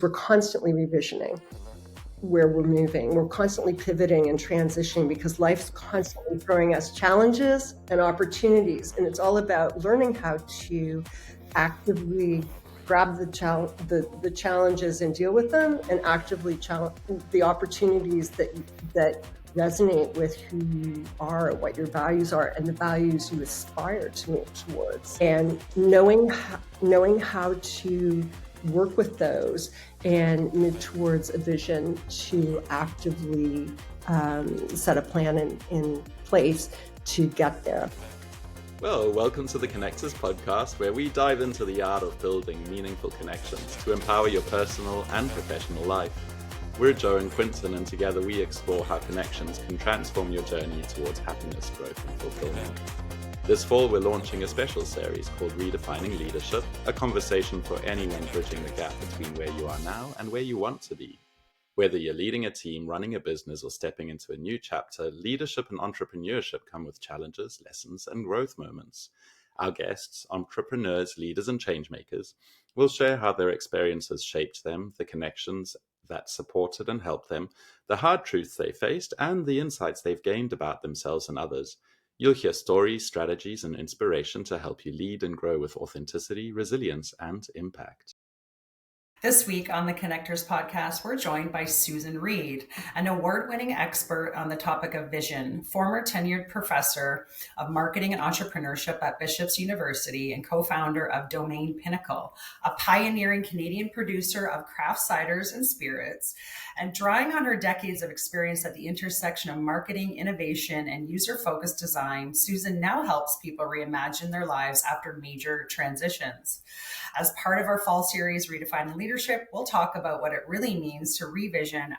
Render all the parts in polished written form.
We're constantly revisioning where we're moving. We're constantly pivoting and transitioning because life's constantly throwing us challenges and opportunities. And it's all about learning how to actively grab the challenges and deal with them, and actively challenge the opportunities that resonate with who you are, what your values are, and the values you aspire to move towards. And knowing how to work with those and move towards a vision to actively set a plan in place to get there. Well, welcome to the Connectors podcast, where we dive into the art of building meaningful connections to empower your personal and professional life. We're Jolyn and Quinten, and together we explore how connections can transform your journey towards happiness, growth, and fulfillment. This fall, we're launching a special series called Redefining Leadership, a conversation for anyone bridging the gap between where you are now and where you want to be. Whether you're leading a team, running a business, or stepping into a new chapter, leadership and entrepreneurship come with challenges, lessons, and growth moments. Our guests, entrepreneurs, leaders, and changemakers, will share how their experiences shaped them, the connections that supported and helped them, the hard truths they faced, and the insights they've gained about themselves and others. You'll hear stories, strategies, and inspiration to help you lead and grow with authenticity, resilience, and impact. This week on the Connectors podcast, we're joined by Susan Reid, an award-winning expert on the topic of vision, former tenured professor of marketing and entrepreneurship at Bishop's University and co-founder of Domain Pinnacle, a pioneering Canadian producer of craft ciders and spirits. And drawing on her decades of experience at the intersection of marketing, innovation, and user-focused design, Susan now helps people reimagine their lives after major transitions. As part of our fall series, Redefining Leadership, we'll talk about what it really means to revision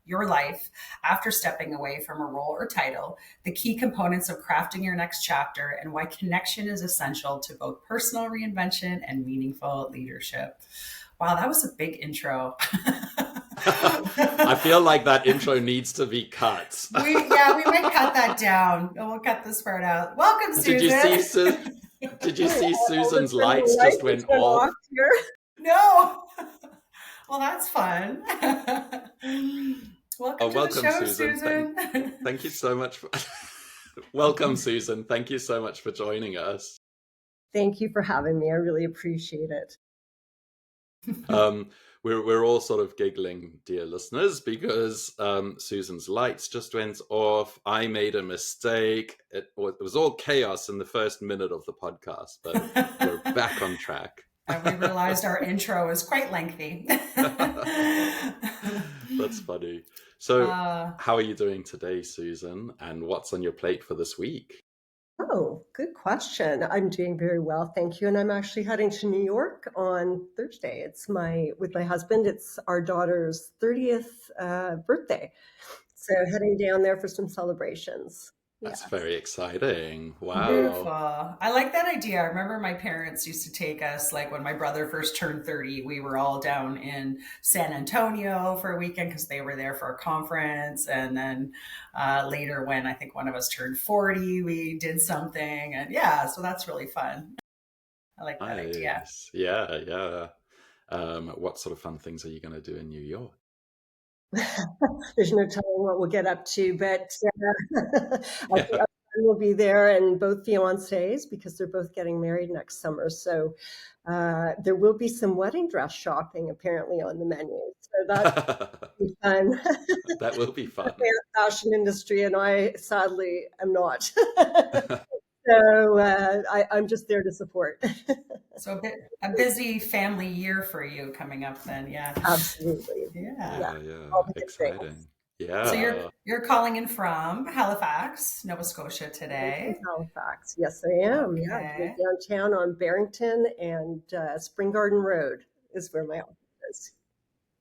your life after stepping away from a role or title, the key components of crafting your next chapter, and why connection is essential to both personal reinvention and meaningful leadership. Wow, that was a big intro. I feel like that intro needs to be cut. We might cut that down. We'll cut this part out. Welcome, Susan. Did you see Susan's lights just went off? No. Well, that's fun. Welcome to the show, Susan. Thank you so much. Welcome, Susan. Thank you so much for joining us. Thank you for having me. I really appreciate it. We're all sort of giggling, dear listeners, because Susan's lights just went off. I made a mistake. It was all chaos in the first minute of the podcast, but we're back on track. And we realized our intro is quite lengthy. That's funny. So how are you doing today, Susan? And what's on your plate for this week? Oh, good question. I'm doing very well, thank you. And I'm actually heading to New York on Thursday. It's with my husband. It's our daughter's 30th birthday. So heading down there for some celebrations. That's very exciting. Wow. Beautiful. I like that idea. I remember my parents used to take us, like when my brother first turned 30, we were all down in San Antonio for a weekend because they were there for a conference. And then later when I think one of us turned 40, we did something. And so that's really fun. I like that idea. Yeah. What sort of fun things are you going to do in New York? There's no telling what we'll get up to, but our friend will be there, and both fiancés, because they're both getting married next summer. So there will be some wedding dress shopping apparently on the menu. So that will be fun. That will be fun. The fashion industry, and I sadly am not. So I'm just there to support. So a busy family year for you coming up then, yeah. Absolutely. Yeah. Exciting. Yeah. So you're calling in from Halifax, Nova Scotia today. Halifax, yes, I am. Okay. Yeah, downtown on Barrington and Spring Garden Road is where my office is.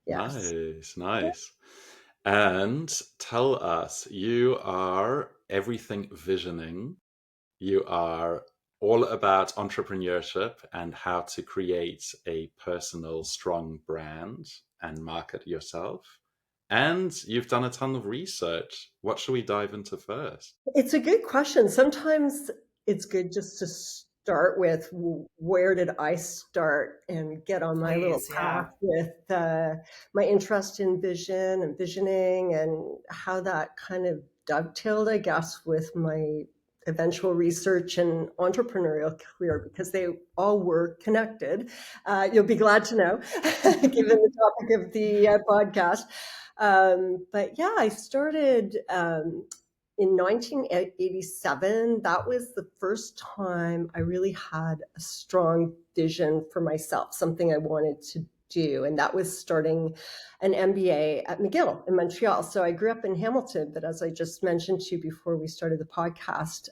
Yes. Nice. And tell us, you are everything visioning. You are all about entrepreneurship and how to create a personal, strong brand and market yourself. And you've done a ton of research. What should we dive into first? It's a good question. Sometimes it's good just to start with where did I start and get on my little Please, path yeah. with my interest in vision and visioning, and how that kind of dovetailed, I guess, with my eventual research and entrepreneurial career, because they all were connected. You'll be glad to know, given the topic of the podcast. But yeah, I started in 1987. That was the first time I really had a strong vision for myself, something I wanted to do. And that was starting an MBA at McGill in Montreal. So I grew up in Hamilton, but as I just mentioned to you before we started the podcast,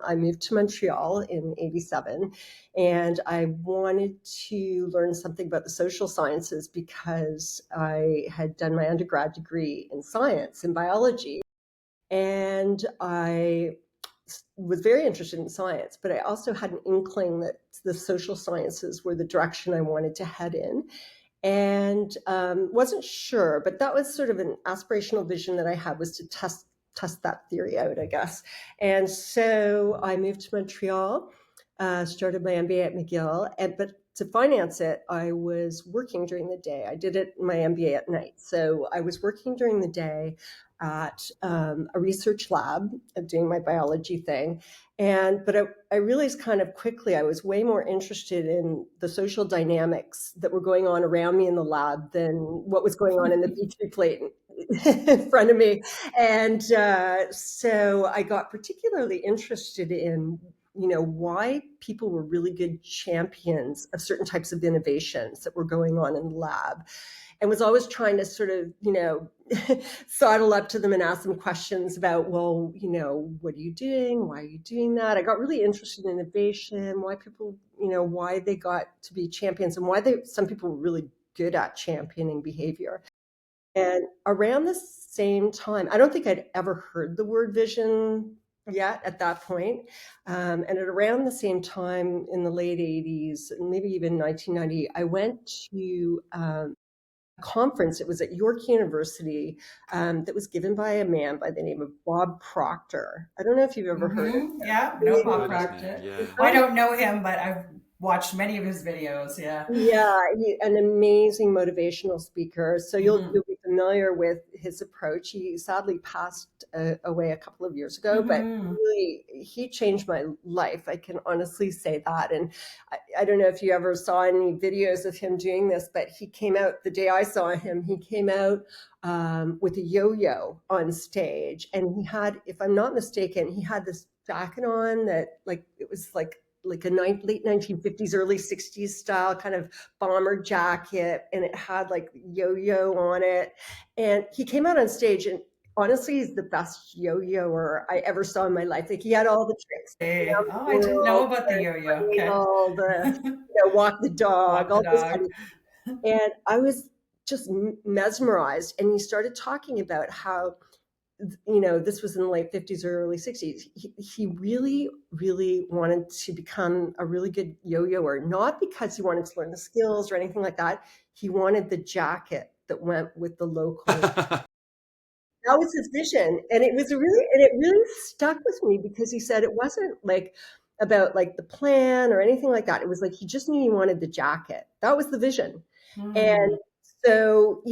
I moved to Montreal in 87, and I wanted to learn something about the social sciences because I had done my undergrad degree in science, in biology. And I was very interested in science, but I also had an inkling that the social sciences were the direction I wanted to head in, and wasn't sure, but that was sort of an aspirational vision that I had, was to test that theory out, I guess. And so I moved to Montreal, started my MBA at McGill, but to finance it, I was working during the day. I did my MBA at night, so I was working during the day at a research lab, doing my biology thing. But I realized kind of quickly I was way more interested in the social dynamics that were going on around me in the lab than what was going on in the Petri plate in front of me. And so I got particularly interested in, why people were really good champions of certain types of innovations that were going on in the lab, and was always trying to sort of, sidle up to them and ask them questions about, well, what are you doing? Why are you doing that? I got really interested in innovation, why people, why they got to be champions, and why some people were really good at championing behavior. And around the same time, I don't think I'd ever heard the word vision yet at that point. And at around the same time in the late 80s, maybe even 1990, I went to a conference. It was at York University, that was given by a man by the name of Bob Proctor. I don't know if you've ever heard of him. Yeah, no, Bob Heard his name, Proctor. yeah. Well, I don't know him, but I've watched many of his videos. Yeah. Yeah, an amazing motivational speaker. So you'll be familiar with his approach. He sadly passed away a couple of years ago, but really he changed my life. I can honestly say that. And I don't know if you ever saw any videos of him doing this, but he came out the day I saw him. He came out with a yo-yo on stage, and he had, if I'm not mistaken, he had this jacket on that, like, it was like a late 1950s, early 60s style kind of bomber jacket, and it had like yo-yo on it. And he came out on stage, and honestly, he's the best yo-yoer I ever saw in my life. Like, he had all the tricks, the Hey. down Oh, the I didn't know world, about the yo-yo. the Okay. cradle, the walk the dog, Walk the all those kind dog. of. And I was just mesmerized. And he started talking about how, this was in the late 50s or early 60s. He really, really wanted to become a really good yo-yoer, not because he wanted to learn the skills or anything like that. He wanted the jacket that went with the local. That was his vision. And it really stuck with me, because he said it wasn't like about like the plan or anything like that. It was like, he just knew he wanted the jacket. That was the vision. And so,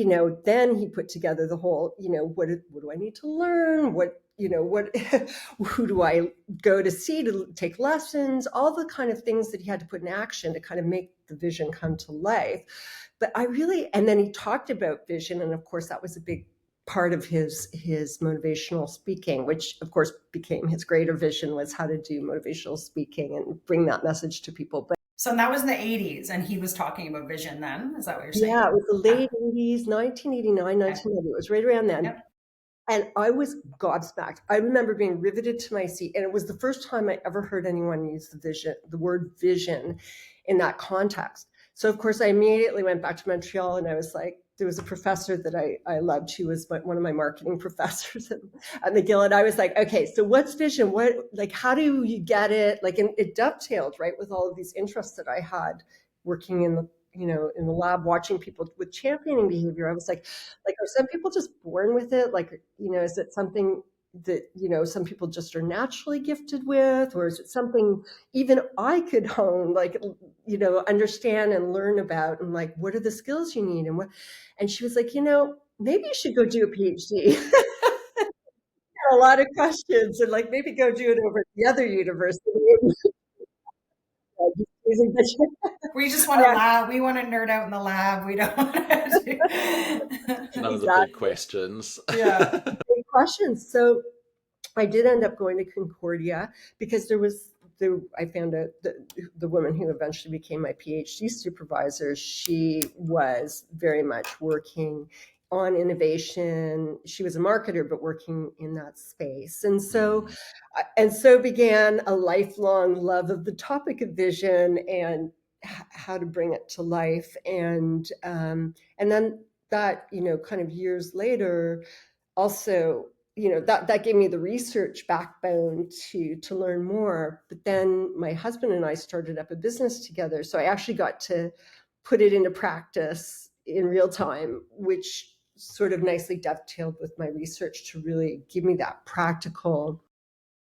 then he put together the whole, what do I need to learn? What, who do I go to see to take lessons? All the kind of things that he had to put in action to kind of make the vision come to life. But and then he talked about vision. And of course, that was a big part of his motivational speaking, which of course became his greater vision, was how to do motivational speaking and bring that message to people. But So that was in the 80s, and he was talking about vision then. Is that what you're saying? yeah, it was the late 80s, 1989, 1990. It was right around then. Yep. And I was gobsmacked. I remember being riveted to my seat. And it was the first time I ever heard anyone use the word vision in that context. So of course I immediately went back to Montreal, and I was like, there was a professor that I loved, who was one of my marketing professors at McGill. And I was like, okay, so what's vision? How do you get it? And it dovetailed right with all of these interests that I had working in the lab, watching people with championing behavior. I was like, are some people just born with it? Is it something that, some people just are naturally gifted with, or is it something even I could hone, like, understand and learn about, and like, what are the skills you need, and what, and she was like, maybe you should go do a PhD. A lot of questions, and like, maybe go do it over at the other university. We just want to lab. We want to nerd out in the lab. We don't want to. None of the big questions. Yeah. Big questions. So I did end up going to Concordia because I found out that the woman who eventually became my PhD supervisor, she was very much working on innovation. She was a marketer, but working in that space. And so began a lifelong love of the topic of vision and how to bring it to life. And then that, kind of years later, also, that gave me the research backbone to learn more. But then my husband and I started up a business together. So I actually got to put it into practice in real time, which sort of nicely dovetailed with my research to really give me that practical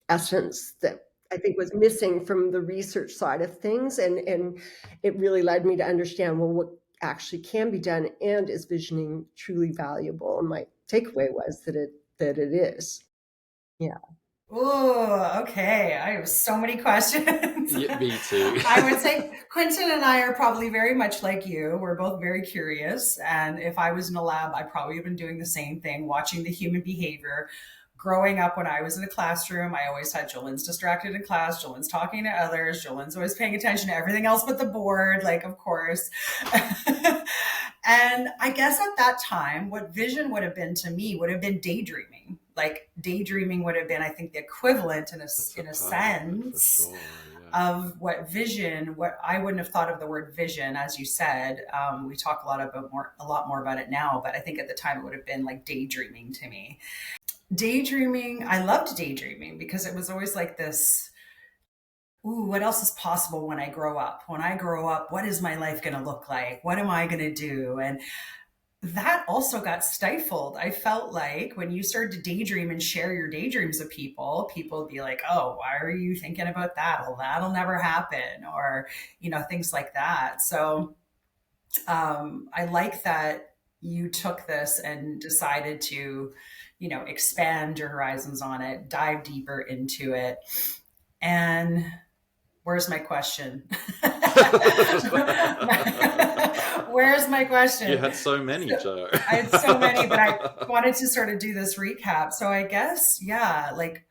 essence that I think was missing from the research side of things. And it really led me to understand, well, what actually can be done, and is visioning truly valuable? And my takeaway was that it is. Yeah. Oh, okay. I have so many questions. Yeah, me too. I would say Quinten and I are probably very much like you. We're both very curious. And if I was in a lab, I'd probably have been doing the same thing, watching the human behavior. Growing up, when I was in a classroom, I always had Jolyn's distracted in class, Jolyn's talking to others, Jolyn's always paying attention to everything else but the board, like, of course. And I guess at that time, what vision would have been to me would have been daydreaming. Like, daydreaming would have been, I think, the equivalent in a sense Sure, yeah. of what vision. What I wouldn't have thought of the word vision, as you said. We talk a lot more about it now, but I think at the time it would have been like daydreaming to me. Daydreaming, I loved daydreaming because it was always like this, ooh, what else is possible when I grow up? When I grow up, what is my life going to look like? What am I going to do? And that also got stifled. I felt like when you started to daydream and share your daydreams with people, people would be like, oh, why are you thinking about that? Well, that'll never happen. Or, things like that. So I like that you took this and decided to, expand your horizons on it, dive deeper into it. And where's my question? Where's my question? You had so many, Jo. I had so many, but I wanted to sort of do this recap. So I guess, yeah, like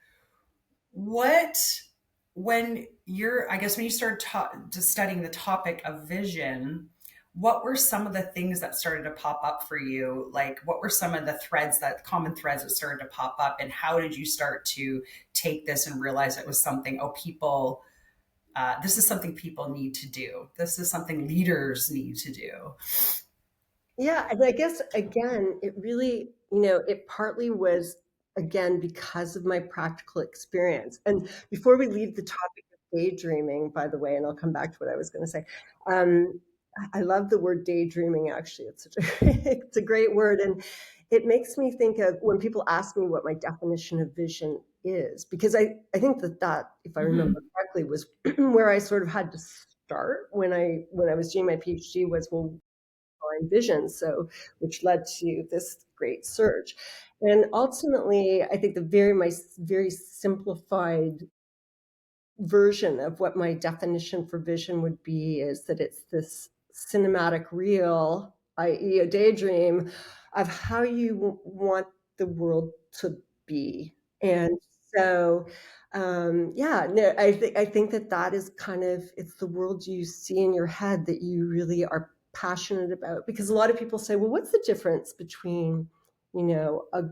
when you started studying the topic of vision, what were some of the things that started to pop up for you? Like, what were some of the common threads that started to pop up, and how did you start to take this and realize it was something, this is something people need to do. This is something leaders need to do. Yeah. And I guess, again, it really, it partly was, again, because of my practical experience. And before we leave the topic of daydreaming, by the way, and I'll come back to what I was going to say, I love the word daydreaming. Actually, it's a great word. And it makes me think of when people ask me what my definition of vision is, because I think that, if I remember correctly, was where I sort of had to start when I was doing my PhD, was, well, vision, so, which led to this great search. And ultimately, I think my very simplified version of what my definition for vision would be is that it's this cinematic reel, i.e. a daydream, of how you want the world to be. And so, I think that is kind of, it's the world you see in your head that you really are passionate about. Because a lot of people say, well, what's the difference between,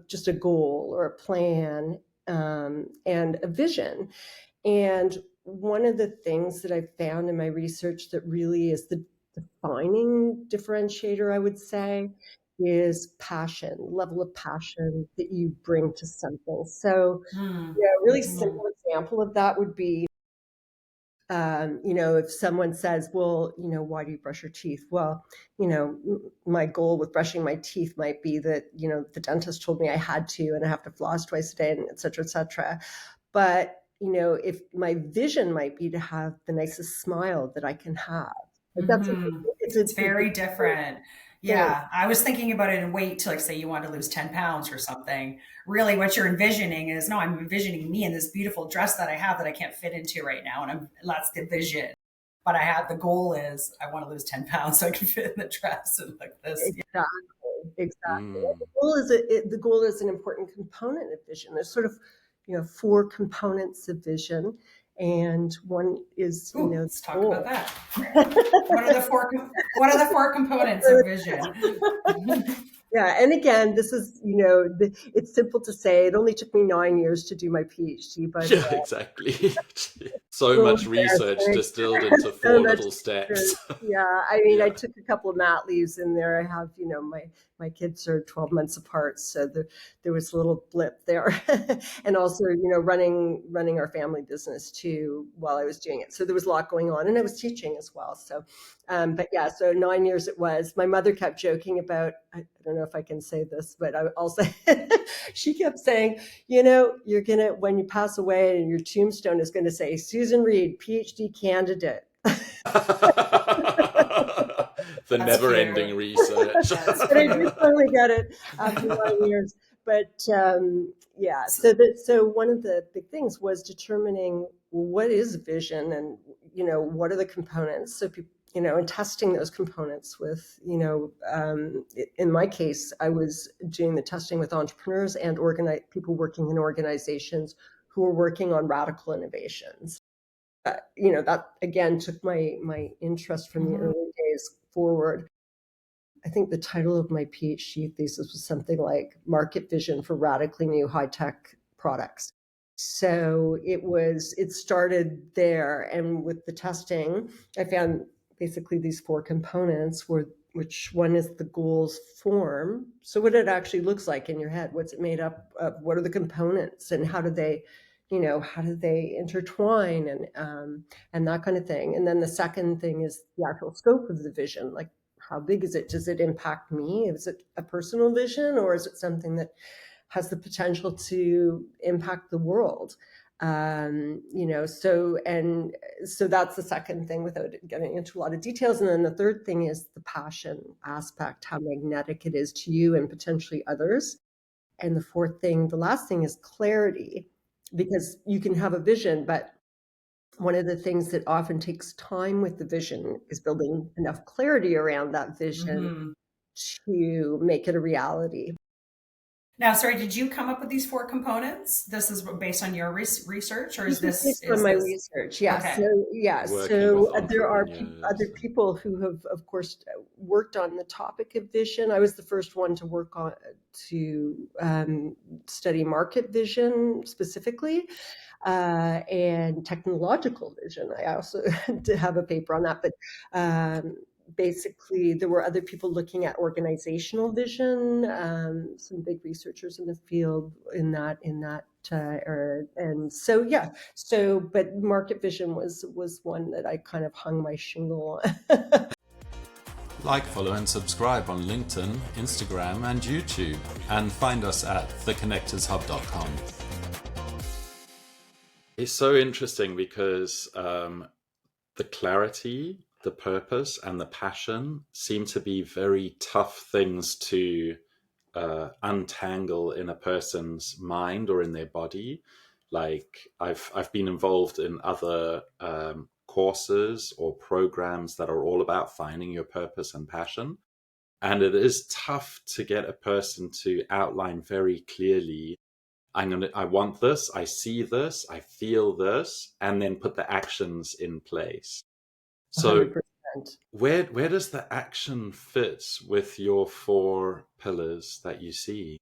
just a goal or a plan, and a vision? And one of the things that I've found in my research that really is the defining differentiator, I would say, is passion, level of passion that you bring to something. So, a really simple example of that would be, If someone says, well, why do you brush your teeth? Well, my goal with brushing my teeth might be that, the dentist told me I had to, and I have to floss twice a day, and et cetera, et cetera. But, if my vision might be to have the nicest smile that I can have. Like that's It's very different. thing. Yeah, I was thinking about it in weight to, like, say you want to lose 10 pounds or something. Really, what you're envisioning is, no, I'm envisioning me in this beautiful dress that I have that I can't fit into right now, and that's the vision. But the goal is I want to lose 10 pounds so I can fit in the dress and like this. Exactly. Mm. The goal is an important component of vision. There's sort of, 4 components of vision, and one is, Ooh, the let's talk goal. about that. What are the four components of vision? Yeah, and again, this is, it's simple to say. It only took me 9 years to do my PhD, but Yeah, exactly. So little much research embarrassing. distilled into So 4 much little steps. research. Yeah, I mean, I Yeah. took a couple of mat leaves in there. I have, my kids are 12 months apart, so there was a little blip there, and also, running our family business too while I was doing it. So there was a lot going on, and I was teaching as well. So, but yeah, so 9 years it was. My mother kept joking about. I don't know if I can say this, but I'll say. She kept saying, you're gonna, when you pass away, and your tombstone is going to say Susan Reid, PhD candidate. The That's never-ending cute. Research. That's But I cute. did finally get it after 9 years. But yeah, so one of the big things was determining, well, what is vision, and what are the components. So people, and testing those components with, in my case, I was doing the testing with entrepreneurs and people working in organizations who were working on radical innovations. That again took my interest from the Mhm. early days forward. I think the title of my PhD thesis was something like Market Vision for Radically New High-Tech Products. So it started there. And with the testing, I found basically these 4 components which one is the goals form. So what it actually looks like in your head, what's it made up of, what are the components, and how do they intertwine, and that kind of thing. And then the second thing is the actual scope of the vision, like how big is it? Does it impact me? Is it a personal vision, or is it something that has the potential to impact the world? So that's the second thing without getting into a lot of details. And then the third thing is the passion aspect, how magnetic it is to you and potentially others. And the last thing is clarity, because you can have a vision, but one of the things that often takes time with the vision is building enough clarity around that vision Mhm. to make it a reality. Now, sorry, did you come up with these 4 components? This is based on your research, or This is based on is my this research. Yeah. okay? Working with There are other entrepreneurs. people who have, of course, worked on the topic of vision. I was the first one to work on to study market vision specifically, and technological vision. I also did have a paper on that, but basically there were other people looking at organizational vision, some big researchers in the field in that area. And so, yeah, but market vision was one that I kind of hung my shingle on. Like, follow, and subscribe on LinkedIn, Instagram, and YouTube. And find us at theconnectorshub.com. It's so interesting because the clarity, the purpose, and the passion seem to be very tough things to untangle in a person's mind or in their body. Like I've been involved in other courses or programs that are all about finding your purpose and passion. And it is tough to get a person to outline very clearly, I want this, I see this, I feel this, and then put the actions in place. So 100%. where does the action fit with your 4 pillars that you see?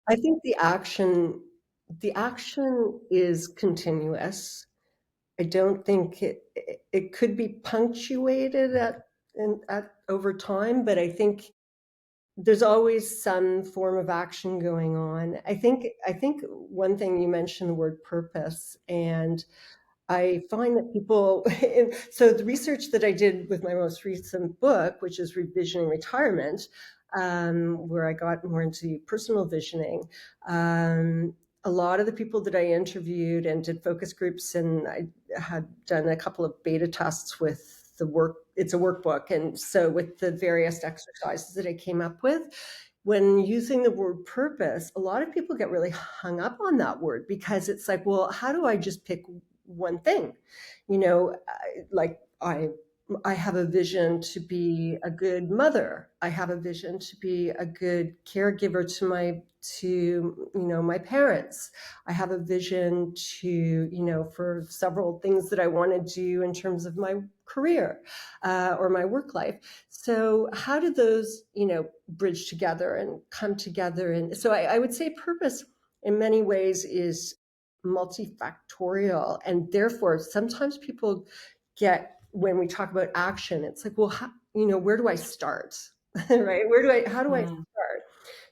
I think the action is continuous. I don't think it could be punctuated at over time, but I think there's always some form of action going on. I think one thing you mentioned, the word purpose, and I find that people, so the research that I did with my most recent book, which is Revisioning Retirement, where I got more into personal visioning, a lot of the people that I interviewed and did focus groups, and I had done a couple of beta tests with the work, it's a workbook. And so with the various exercises that I came up with, when using the word purpose, a lot of people get really hung up on that word because it's like, well, how do I just pick one thing? Like I have a vision to be a good mother. I have a vision to be a good caregiver to my parents. I have a vision for several things that I want to do in terms of my career or my work life. So how do those, bridge together and come together? And so I would say purpose in many ways is multifactorial, and therefore sometimes people get, when we talk about action, it's like, well, where do I start? Right? How do I start?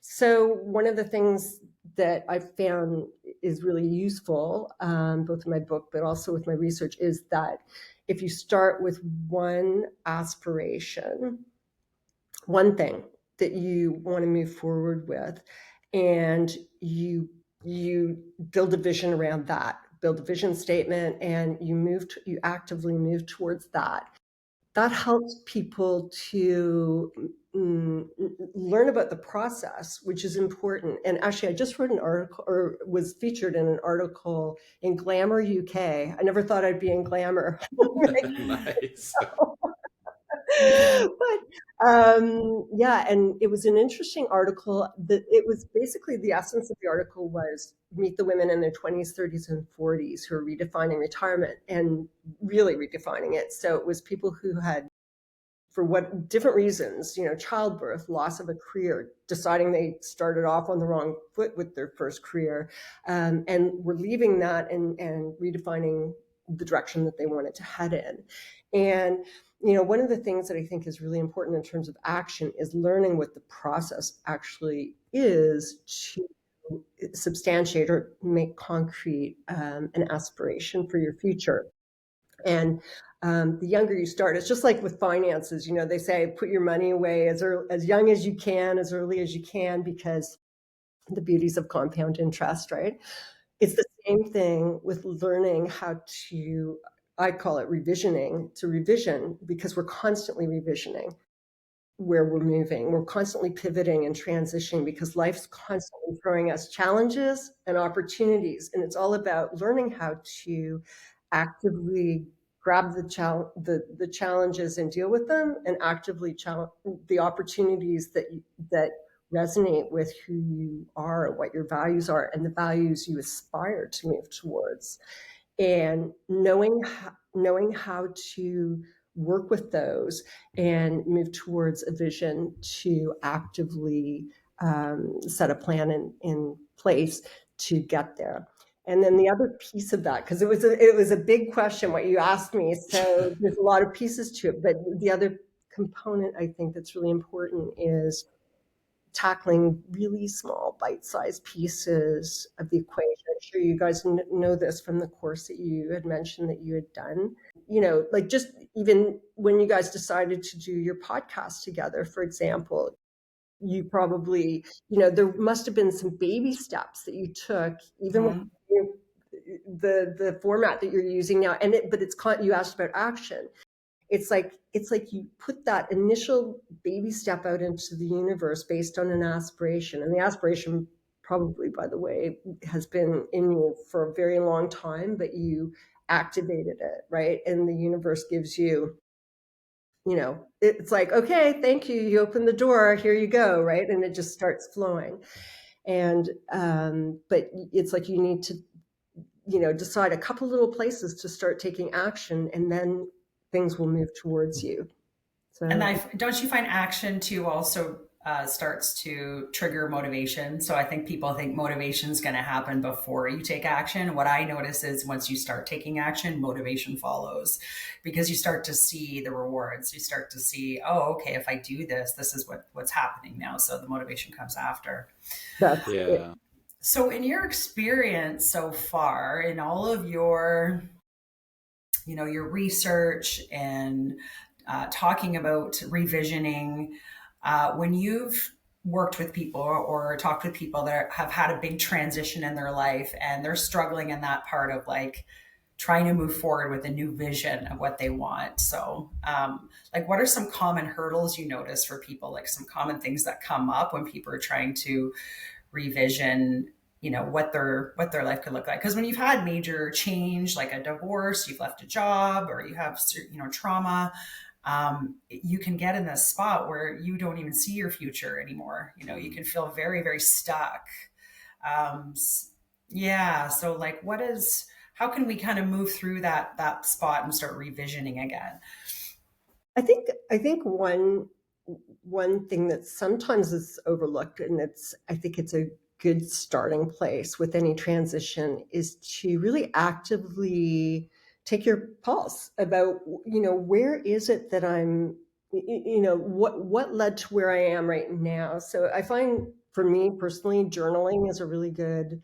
So one of the things that I found is really useful, both in my book, but also with my research, is that if you start with one aspiration, one thing that you want to move forward with, and you build a vision around that, build a vision statement, and you actively move towards that. That helps people to learn about the process, which is important. And actually, I just wrote an article, or was featured in an article in Glamour UK. I never thought I'd be in Glamour. Nice. Yeah, and it was an interesting article. That it was basically, the essence of the article was meet the women in their 20s, 30s, and 40s who are redefining retirement, and really redefining it. So it was people who had, for what different reasons, childbirth, loss of a career, deciding they started off on the wrong foot with their first career, and were leaving that and redefining the direction that they wanted to head in. And one of the things that I think is really important in terms of action is learning what the process actually is to substantiate or make concrete an aspiration for your future. And the younger you start, it's just like with finances. They say put your money away as young as you can, as early as you can, because the beauties of compound interest, right? It's the same thing with learning how to, I call it revisioning, to revision, because we're constantly revisioning where we're moving. We're constantly pivoting and transitioning because life's constantly throwing us challenges and opportunities. And it's all about learning how to actively grab the challenges and deal with them, and actively challenge the opportunities that resonate with who you are, what your values are, and the values you aspire to move towards. And knowing how to work with those and move towards a vision to actively set a plan in place to get there. And then the other piece of that, because it was a big question what you asked me, so there's a lot of pieces to it, but the other component I think that's really important is tackling really small bite-sized pieces of the equation. I'm sure you guys know this from the course that you had mentioned that you had done. Like just even when you guys decided to do your podcast together, for example, you probably, there must have been some baby steps that you took, even with the format that you're using now. But you asked about action. It's like you put that initial baby step out into the universe based on an aspiration. And the aspiration probably, by the way, has been in you for a very long time, but you activated it, right? And the universe gives you, it's like, okay, thank you. You open the door, here you go, right? And it just starts flowing. And, but it's like you need to, decide a couple little places to start taking action, and then things will move towards you. So, And don't you find action too also starts to trigger motivation? So I think people think motivation is going to happen before you take action. What I notice is once you start taking action, motivation follows, because you start to see the rewards. You start to see, oh, okay, if I do this, this is what's happening now. So the motivation comes after. that's Yeah. it. So in your experience so far, in all of your your research and talking about revisioning. When you've worked with people or talked with people that have had a big transition in their life and they're struggling in that part of like trying to move forward with a new vision of what they want. So, like, what are some common hurdles you notice for people? Like some common things that come up when people are trying to revision, what their life could look like. Because when you've had major change, like a divorce, you've left a job, or you have trauma, you can get in this spot where you don't even see your future anymore. You can feel very, very stuck. Um, yeah. So like, how can we kind of move through that spot and start revisioning again? I think one thing that sometimes is overlooked, and I think it's a good starting place with any transition, is to really actively take your pulse about, where is it that I'm, what led to where I am right now. So I find for me personally, journaling is a really good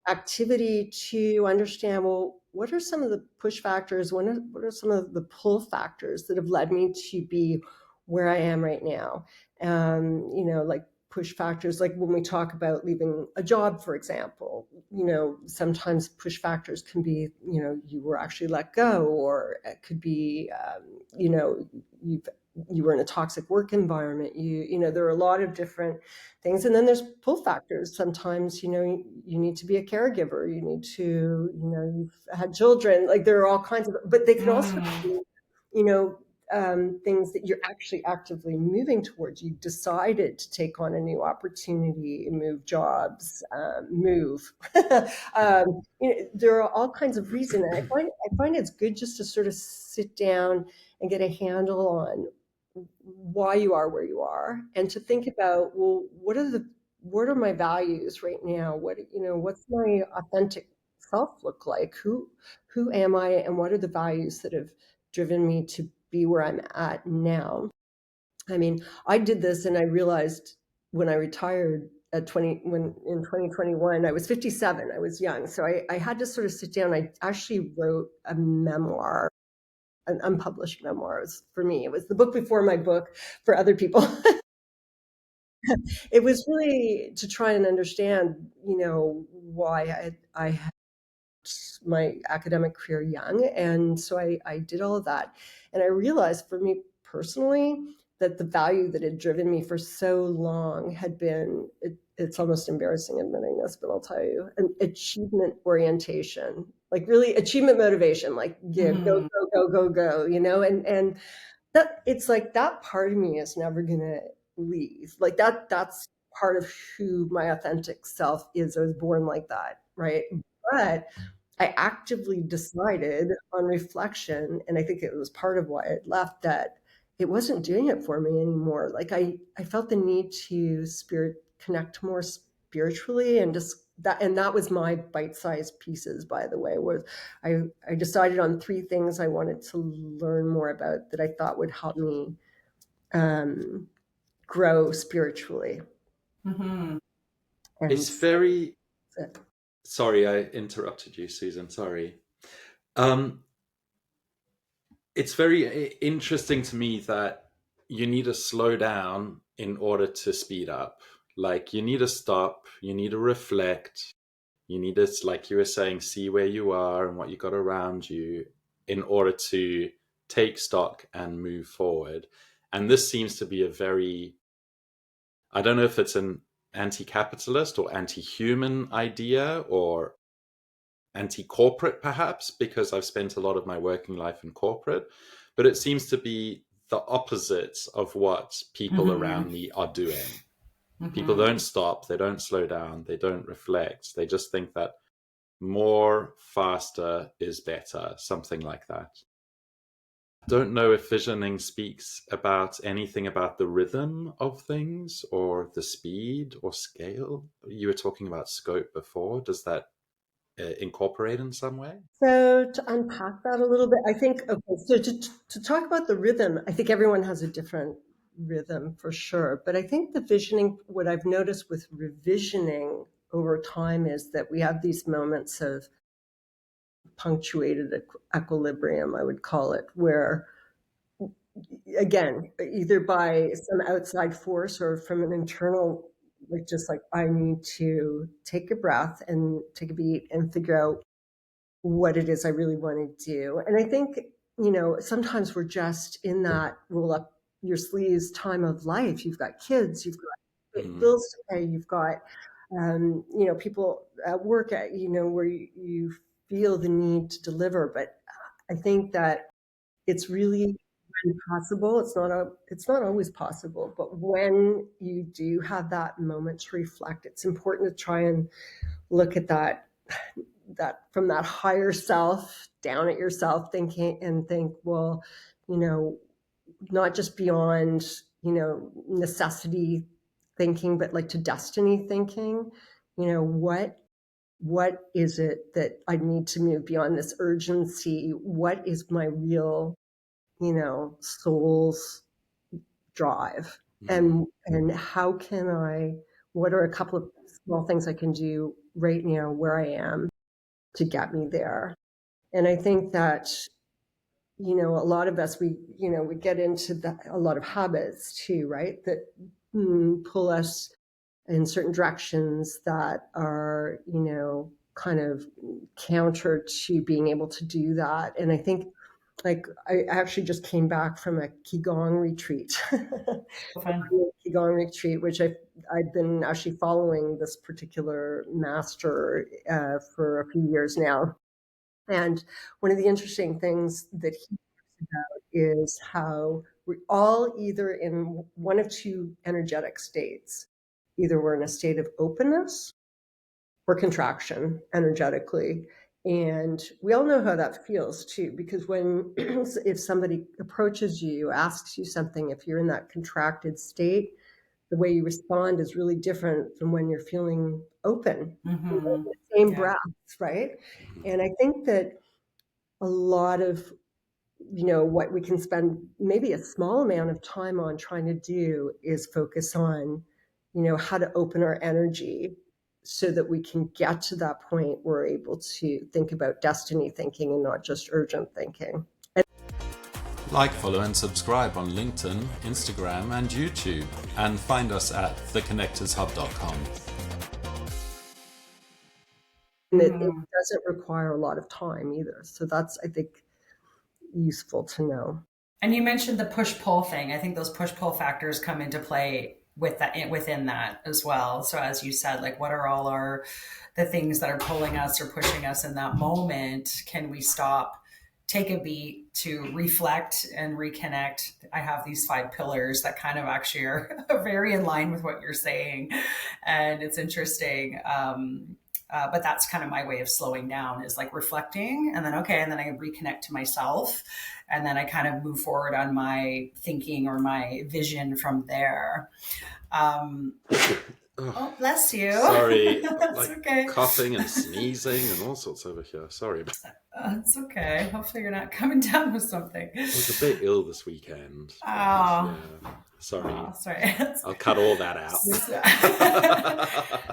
activity to understand, well, what are some of the push factors? What are some of the pull factors that have led me to be where I am right now? Like push factors, like when we talk about leaving a job, for example, sometimes push factors can be, you were actually let go, or it could be, you've you were in a toxic work environment. There are a lot of different things. And then there's pull factors. Sometimes, you need to be a caregiver. You need to, you've had children. Like there are all kinds of, but they can also Mm. be, things that you're actually actively moving towards. You decided to take on a new opportunity, move jobs, move. There are all kinds of reasons. And I find it's good just to sort of sit down and get a handle on why you are where you are, and to think about, well, what are my values right now? What's my authentic self look like? Who am I, and what are the values that have driven me to be where I'm at now? I mean, I did this and I realized when I retired at 20, when in 2021, I was 57, I was young. So I had to sort of sit down. I actually wrote a memoir, an unpublished memoirs for me. It was the book before my book for other people. It was really to try and understand, why I had my academic career young. And so I did all of that. And I realized for me personally that the value that had driven me for so long had been, it's almost embarrassing admitting this, but I'll tell you, an achievement orientation, like really achievement motivation, like, yeah, go, Hmm. go, go, go, go, and that it's like that part of me is never gonna leave. Like that's part of who my authentic self is. I was born like that, right? But I actively decided on reflection, and I think it was part of why I left, that it wasn't doing it for me anymore. Like I felt the need to connect more spiritually, and just that, and that was my bite-sized pieces, by the way, was I decided on three things I wanted to learn more about that I thought would help me um, grow spiritually. Hmm. And It's so very, that's it. sorry, I interrupted you, Susan. Sorry. Um, it's very interesting to me that you need to slow down in order to speed up. Like you need to stop, you need to reflect, you need to, like you were saying, see where you are and what you got around you in order to take stock and move forward. And this seems to be a very, I don't know if it's an anti-capitalist or anti-human idea or anti-corporate perhaps, because I've spent a lot of my working life in corporate, but it seems to be the opposite of what people Hmm. around me are doing. People Hmm. don't stop, they don't slow down, they don't reflect, they just think that more faster is better, something like that. Don't know if visioning speaks about anything about the rhythm of things or the speed or scale. You were talking about scope before. Does that incorporate in some way? So to unpack that a little bit, I think, okay, so to talk about the rhythm, I think everyone has a different rhythm for sure. But I think the visioning, what I've noticed with revisioning over time is that we have these moments of punctuated equilibrium, I would call it, where, again, either by some outside force or from an internal, like just like I need to take a breath and take a beat and figure out what it is I really want to do. And I think, sometimes we're just in that roll up your sleeves time of life. You've got kids, you've got bills to pay, you've got, people at work at, where you feel the need to deliver. But I think that it's really when possible. It's not always possible, but when you do have that moment to reflect, it's important to try and look at that from that higher self down at yourself thinking and think, well, not just beyond, necessity thinking, but like to destiny thinking, what is it that I need to move beyond this urgency? What is my real, soul's drive? And how can what are a couple of small things I can do right now where I am to get me there? And I think that, a lot of us, we get into a lot of habits too, right? That pull us in certain directions that are, kind of counter to being able to do that. And I think, like, I actually just came back from a Qigong retreat, Fun. Qigong retreat, which I've been actually following this particular master for a few years now. And one of the interesting things that he talks about is how we're all either in one of two energetic states. Either we're in a state of openness or contraction energetically. And we all know how that feels too, because if somebody approaches you, asks you something, if you're in that contracted state, the way you respond is really different from when you're feeling open. The same breaths, right? And I think that a lot of what we can spend maybe a small amount of time on trying to do is focus on how to open our energy so that we can get to that point where we're able to think about destiny thinking and not just urgent thinking. Like, follow and subscribe on LinkedIn, Instagram and YouTube, and find us at theconnectorshub.com. And it doesn't require a lot of time either. So that's, I think, useful to know. And you mentioned the push-pull thing. I think those push-pull factors come into play within that as well. So as you said, like, what are all the things that are pulling us or pushing us in that moment? Can we stop, take a beat to reflect and reconnect? I have these 5 pillars that kind of actually are very in line with what you're saying. And it's interesting. But that's kind of my way of slowing down, is like reflecting and then I reconnect to myself, and then I kind of move forward on my thinking or my vision from there. Oh, bless you. Sorry. That's okay. Coughing and sneezing and all sorts over here. Sorry. It's okay. Hopefully you're not coming down with something. I was a bit ill this weekend. Oh. Yeah. Sorry. Oh, sorry. I'll cut all that out.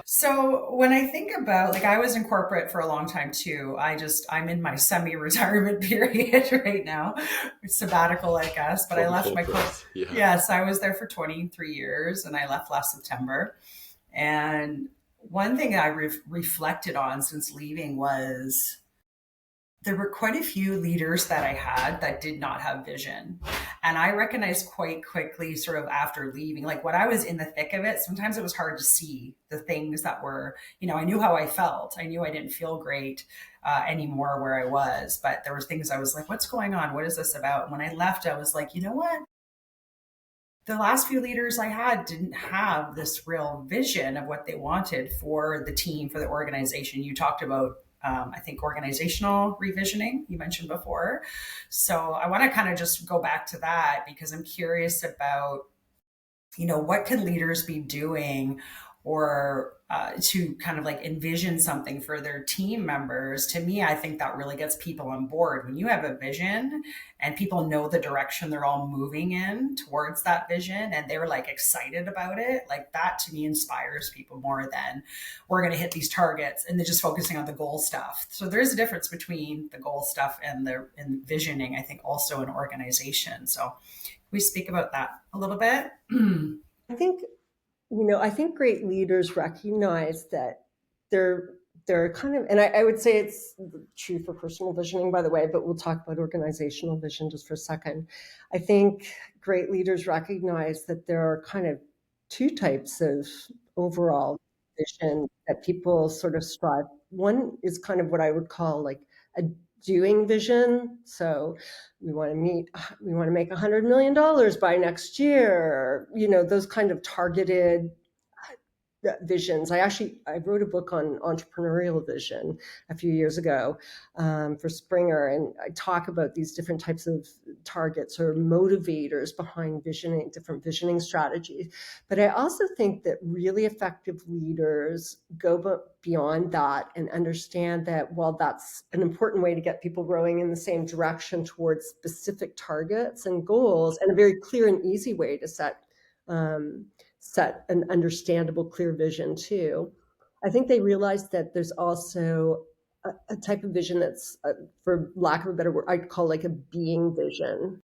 So when I think about, like, I was in corporate for a long time too. I'm in my semi-retirement period right now, sabbatical, I guess, but I left my corporate. Yeah. Yes, I was there for 23 years and I left last September. And one thing I reflected on since leaving was there were quite a few leaders that I had that did not have vision. And I recognized quite quickly, sort of after leaving, like when I was in the thick of it, sometimes it was hard to see the things that were, I knew how I felt. I knew I didn't feel great anymore where I was, but there was things I was like, what's going on? What is this about? And when I left, I was like, you know what? The last few leaders I had didn't have this real vision of what they wanted for the team, for the organization. You talked about I think organizational revisioning you mentioned before. So I want to kind of just go back to that because I'm curious about, what can leaders be doing or to kind of like envision something for their team members. To me, I think that really gets people on board. When you have a vision and people know the direction they're all moving in towards that vision and they're like excited about it, like that to me inspires people more than we're going to hit these targets and they're just focusing on the goal stuff. So there's a difference between the goal stuff and the envisioning, I think, also in organization. So we speak about that a little bit. I think, I think great leaders recognize that they're kind of, and I would say it's true for personal visioning, by the way, but we'll talk about organizational vision just for a second. I think great leaders recognize that there are kind of two types of overall vision that people sort of strive. One is kind of what I would call like a doing vision. So we want to make $100 million by next year, those kind of targeted visions. I wrote a book on entrepreneurial vision a few years ago for Springer, and I talk about these different types of targets or motivators behind visioning, different visioning strategies. But I also think that really effective leaders go beyond that and understand that while that's an important way to get people rowing in the same direction towards specific targets and goals, and a very clear and easy way to set an understandable, clear vision too. I think they realized that there's also a type of vision that's, for lack of a better word, I'd call like a being vision.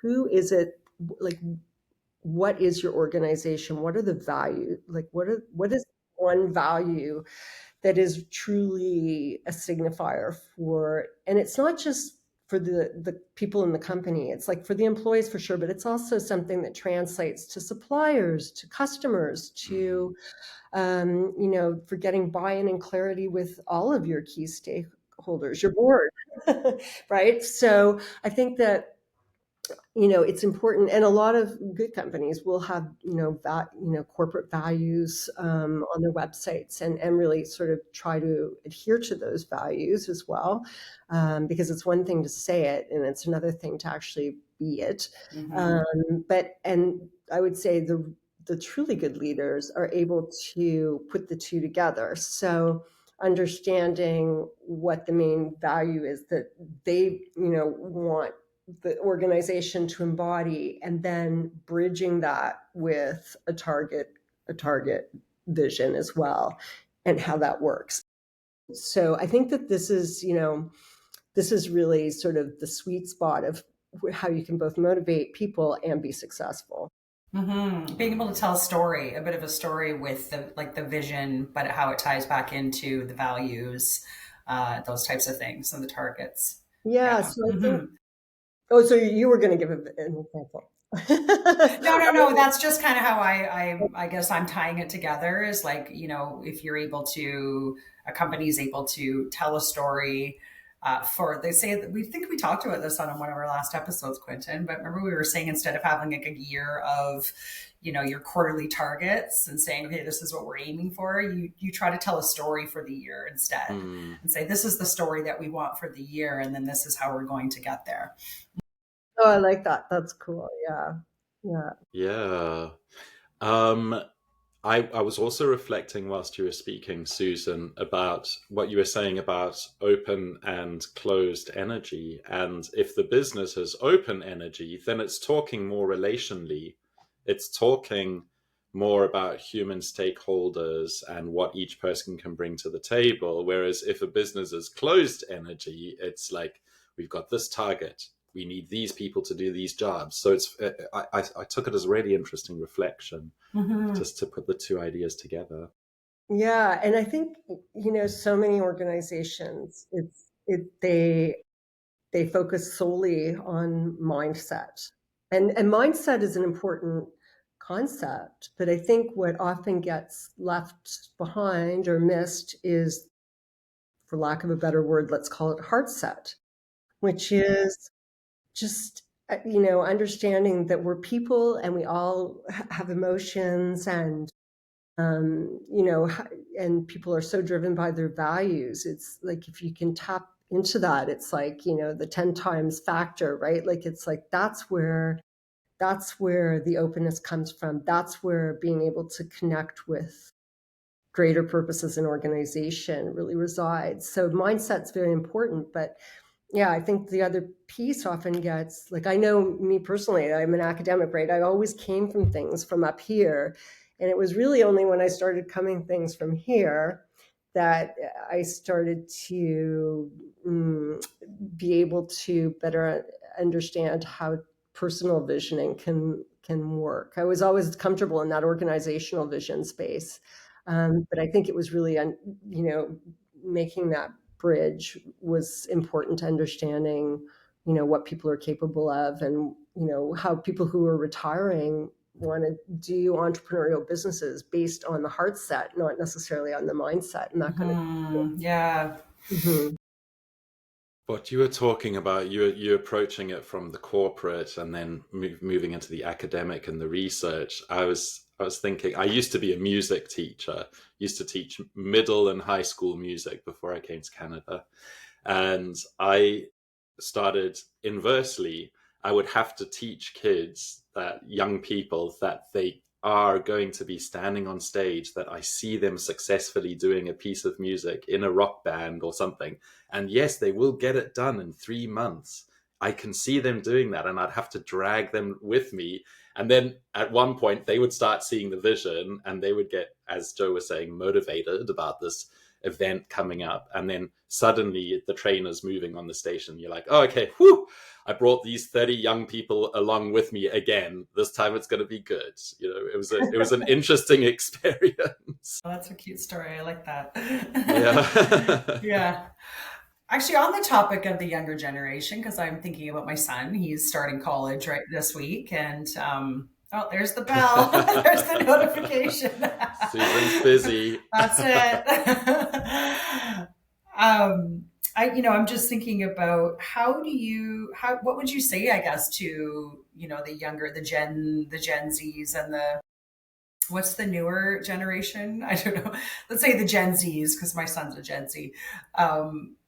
Who is it? Like, what is your organization? What are the values? Like, what is one value that is truly a signifier for? And it's not just for the people in the company. It's like for the employees for sure, but it's also something that translates to suppliers, to customers, to, for getting buy-in and clarity with all of your key stakeholders, your board, right? So I think that, it's important, and a lot of good companies will have, corporate values on their websites, and really sort of try to adhere to those values as well, because it's one thing to say it, and it's another thing to actually be it. And I would say the truly good leaders are able to put the two together. So understanding what the main value is that they, want the organization to embody, and then bridging that with a target vision as well, and how that works. So I think that this is really sort of the sweet spot of how you can both motivate people and be successful. Being able to tell a bit of a story with the vision, but how it ties back into the values, those types of things, and the targets. Yeah. So I think, so you were going to give an example. No. That's just kind of how I guess I'm tying it together, is like, if you're a company is able to tell a story, they say that, we think we talked about this on one of our last episodes, Quinten, but remember we were saying, instead of having like a year of, your quarterly targets and saying, okay, this is what we're aiming for, you try to tell a story for the year instead, and say, this is the story that we want for the year, and then this is how we're going to get there. Oh, I like that. That's cool. Yeah. I was also reflecting whilst you were speaking, Susan, about what you were saying about open and closed energy. And if the business has open energy, then it's talking more relationally. It's talking more about human stakeholders and what each person can bring to the table. Whereas if a business is closed energy, it's like, we've got this target, we need these people to do these jobs. So I took it as a really interesting reflection, just to put the two ideas together. Yeah. And I think, so many organizations, they focus solely on mindset, and mindset is an important concept, but I think what often gets left behind or missed is, for lack of a better word, let's call it heartset, which is just, understanding that we're people and we all have emotions, and, and people are so driven by their values. It's like, if you can tap into that, it's like, the 10 times factor, right? Like, it's like, that's where that's where the openness comes from. That's where being able to connect with greater purposes in organization really resides. So mindset's very important, but yeah, I think the other piece often gets, like, I know me personally, I'm an academic, right? I always came from things from up here. And it was really only when I started coming things from here that I started to be able to better understand how personal visioning can work. I was always comfortable in that organizational vision space. But I think it was really, making that bridge was important to understanding, what people are capable of, and, how people who are retiring want to do entrepreneurial businesses based on the heart set, not necessarily on the mindset and that kind of thing. Yeah. Mhm. What you were talking about, you approaching it from the corporate and then moving into the academic and the research. I was thinking, I used to be a music teacher, used to teach middle and high school music before I came to Canada. And I started inversely. I would have to teach kids, that young people, that they are going to be standing on stage, that I see them successfully doing a piece of music in a rock band or something. And yes, they will get it done in 3 months. I can see them doing that, and I'd have to drag them with me. And then at one point, they would start seeing the vision, and they would get, as Joe was saying, motivated about this event coming up. And then suddenly the trainer's moving on the station. You're like, oh, okay, whew, I brought these 30 young people along with me again. This time it's going to be good. It was an interesting experience. Oh, that's a cute story. I like that. Yeah. Yeah. Actually, on the topic of the younger generation, because I'm thinking about my son, he's starting college right this week, and oh, there's the bell, there's the notification. Susan's busy. That's it. I'm just thinking about what would you say, I guess, to, the Gen Zs and what's the newer generation? I don't know. Let's say the Gen Zs, because my son's a Gen Z,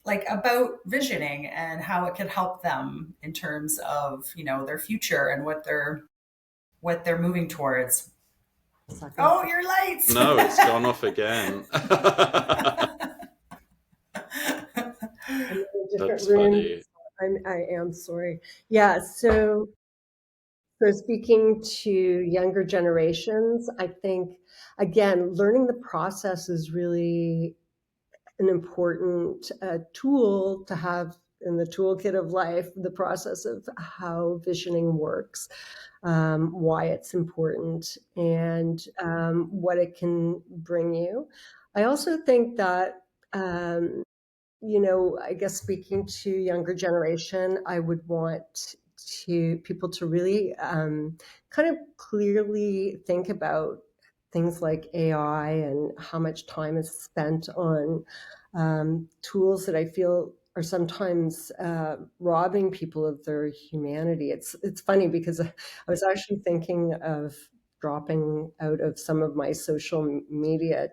like about visioning and how it can help them in terms of, their future and what they're moving towards. Oh, your lights. No, it's gone off again. I'm in a different That's room. funny. I am sorry. Yeah, so speaking to younger generations, I think, again, learning the process is really an important tool to have in the toolkit of life, the process of how visioning works, why it's important, and what it can bring you. I also think that, I guess speaking to younger generation, I would want people to really kind of clearly think about things like AI and how much time is spent on tools that I feel are sometimes robbing people of their humanity. It's funny because I was actually thinking of dropping out of some of my social media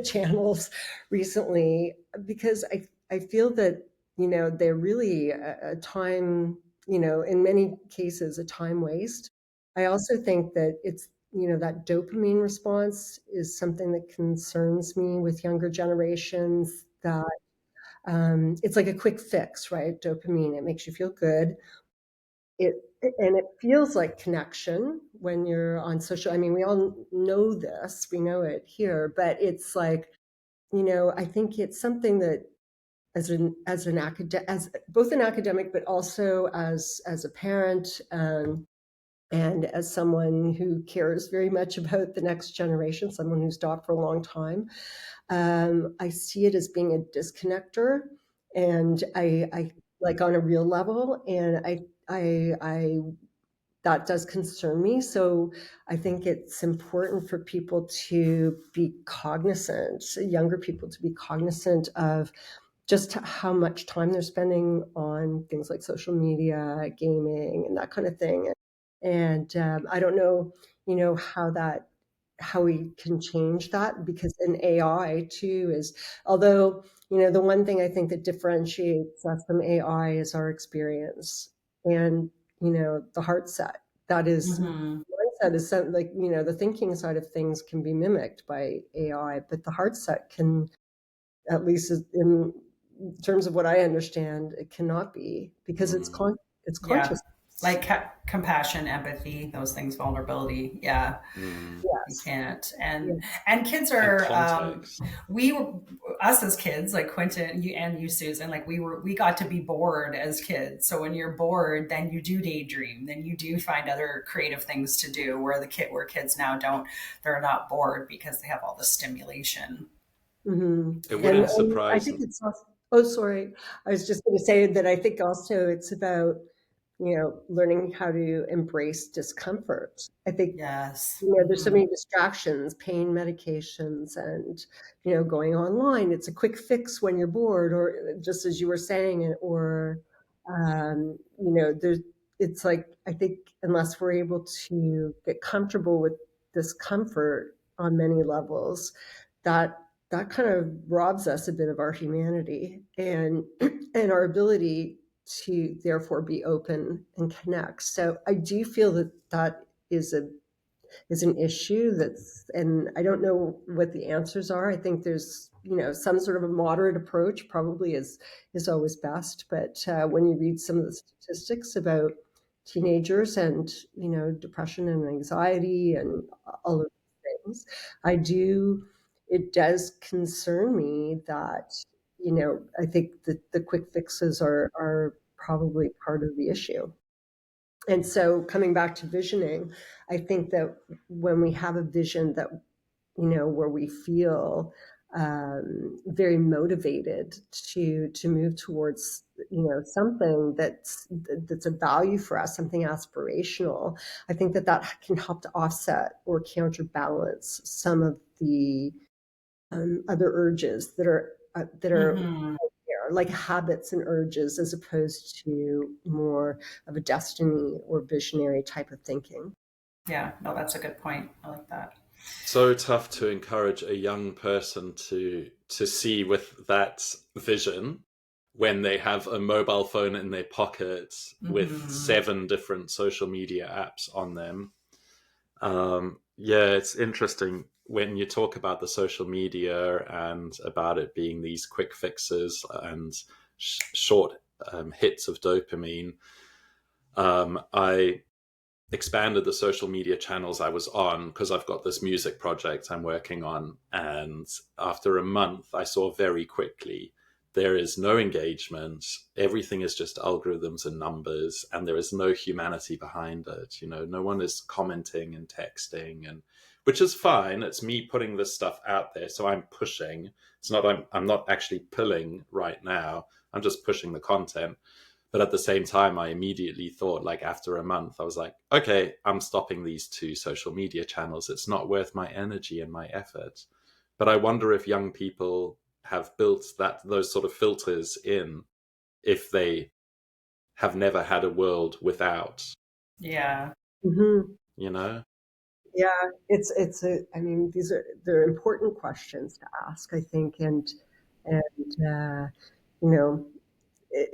channels recently, because I feel that, they're really a time, in many cases, a time waste. I also think that it's, that dopamine response is something that concerns me with younger generations, that it's like a quick fix, right? Dopamine, it makes you feel good. It and it feels like connection when you're on social. I mean, we all know this, we know it here, but it's like, I think it's something that as an academic, as both an academic, but also as a parent, and as someone who cares very much about the next generation, someone who's taught for a long time, I see it as being a disconnector, and I like on a real level, and I that does concern me. So I think it's important for people to be cognizant, younger people to be cognizant of just how much time they're spending on things like social media, gaming, and that kind of thing. And I don't know, how we can change that, because in AI too is, although, the one thing I think that differentiates us from AI is our experience and, the heart set. That is, Mm-hmm. mindset is so, like, the thinking side of things can be mimicked by AI, but the heart set can, at least in terms of what I understand, it cannot be, because it's Yeah. conscious. Like compassion, empathy, those things, vulnerability. Yeah. You Yes. can't. Yeah. And kids And are context. we were us as kids, like Quinten, you Susan, like we got to be bored as kids. So when you're bored, then you do daydream, then you do find other creative things to do, where kids now don't, they're not bored because they have all the stimulation. Hmm. It And wouldn't I surprise think them. it's also, oh, sorry. I was just going to say that I think also it's about, learning how to embrace discomfort. I think, Yes. there's so Hmm. many distractions, pain medications, and, going online. It's a quick fix when you're bored, or just as you were saying, or, there's, it's like, I think unless we're able to get comfortable with discomfort on many levels, that that kind of robs us a bit of our humanity and and our ability to therefore be open and connect. So I do feel that that is a is an issue that's, and I don't know what the answers are. I think there's, some sort of a moderate approach probably is always best. But when you read some of the statistics about teenagers and, depression and anxiety and all of these things, I do, it does concern me that, I think that the quick fixes are probably part of the issue. And so coming back to visioning, I think that when we have a vision that, where we feel very motivated to move towards, something that's a value for us, something aspirational, I think that that can help to offset or counterbalance some of the other urges that are Hmm. there, like habits and urges, as opposed to more of a destiny or visionary type of thinking. Yeah. No, that's a good point. I like that. So tough to encourage a young person to see with that vision when they have a mobile phone in their pocket with Hmm. 7 different social media apps on them. Yeah, it's interesting when you talk about the social media and about it being these quick fixes and short hits of dopamine. I expanded the social media channels I was on because I've got this music project I'm working on. And after a month, I saw very quickly there is no engagement. Everything is just algorithms and numbers, and there is no humanity behind it. No one is commenting and texting, and which is fine. It's me putting this stuff out there, so I'm pushing. It's not I'm not actually pulling right now. I'm just pushing the content. But at the same time, I immediately thought, like, after a month, I was like, okay, I'm stopping these 2 social media channels. It's not worth my energy and my effort. But I wonder if young people have built those sort of filters in if they have never had a world without, Yeah. Hmm. you know? Yeah, it's a. I mean, they're important questions to ask, I think, and you know,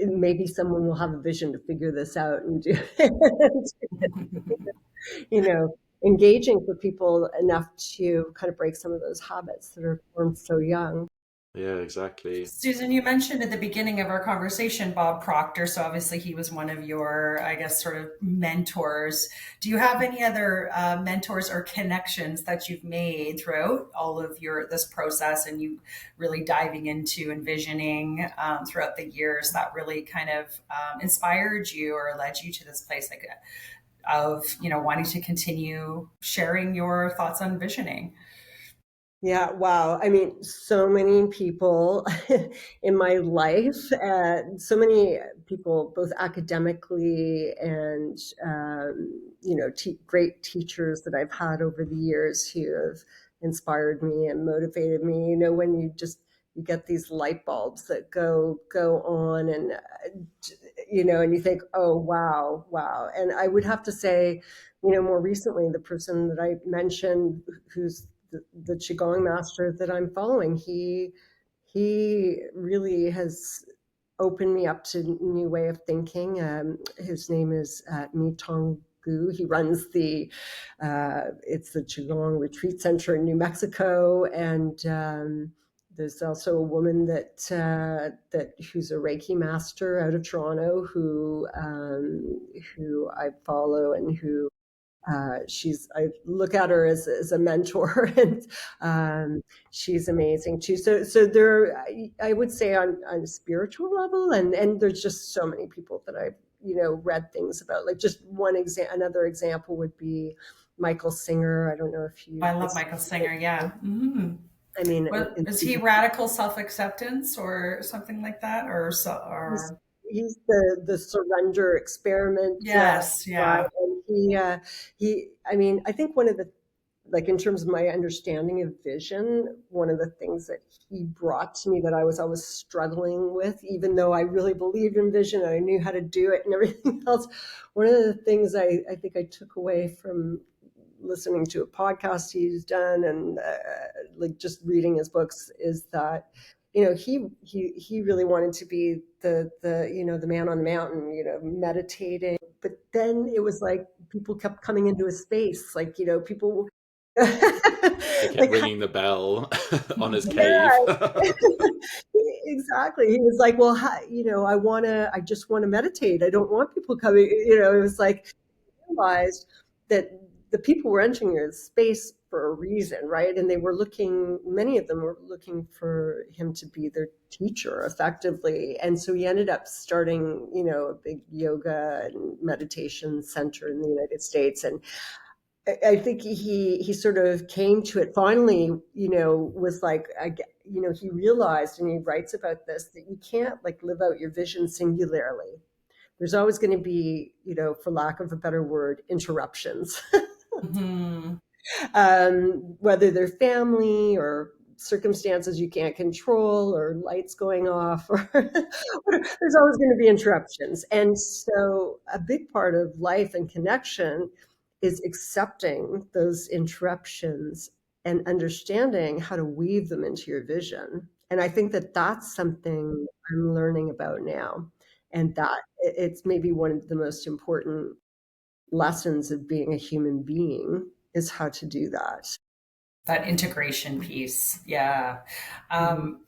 maybe someone will have a vision to figure this out and do it. you know, Engaging for people enough to kind of break some of those habits that are formed so young. Yeah, exactly. Susan, you mentioned at the beginning of our conversation Bob Proctor. So obviously he was one of your, I guess, sort of mentors. Do you have any other mentors or connections that you've made throughout all of this process, and you really diving into envisioning throughout the years that really kind of inspired you or led you to this place, like, of wanting to continue sharing your thoughts on visioning? Yeah, wow. I mean, so many people in my life, so many people, both academically and, great teachers that I've had over the years who have inspired me and motivated me. When you get these light bulbs that go on, and, and you think, oh, wow, wow. And I would have to say, more recently, the person that I mentioned, who's the qigong master that I'm following, he really has opened me up to new way of thinking. His name is Mi Tong Gu. He runs it's the Qigong Retreat Center in New Mexico, and there's also a woman who's a Reiki master out of Toronto who I follow, and who I look at her as a mentor, and she's amazing too. So there, I would say on a spiritual level, and there's just so many people that I've read things about. Like just another example would be Michael Singer. I don't know if you. I love Michael Singer. Yeah. Mm-hmm. I mean, is he radical self-acceptance or something like that, or he's the surrender experiment. Yes, yeah. And I mean, I think one of the, like, in terms of my understanding of vision, one of the things that he brought to me that I was always struggling with, even though I really believed in vision and I knew how to do it and everything else, one of the things I think I took away from listening to a podcast he's done and like just reading his books is that he really wanted to be the the man on the mountain, meditating, but then it was like people kept coming into his space, like people They kept like, ringing the bell on his yeah. cave. Exactly. He was like, well, I just want to meditate. I don't want people coming, it was like, realized that the people were entering his space for a reason, right? And many of them were looking for him to be their teacher effectively. And so he ended up starting, a big yoga and meditation center in the United States. And I think he sort of came to it finally, was like, he realized, and he writes about this, that you can't like live out your vision singularly. There's always going to be, for lack of a better word, interruptions, Mm-hmm. Whether they're family or circumstances you can't control or lights going off, or there's always going to be interruptions. And so a big part of life and connection is accepting those interruptions and understanding how to weave them into your vision. And I think that that's something I'm learning about now. And that it's maybe one of the most important lessons of being a human being is how to do that. That integration piece. Yeah.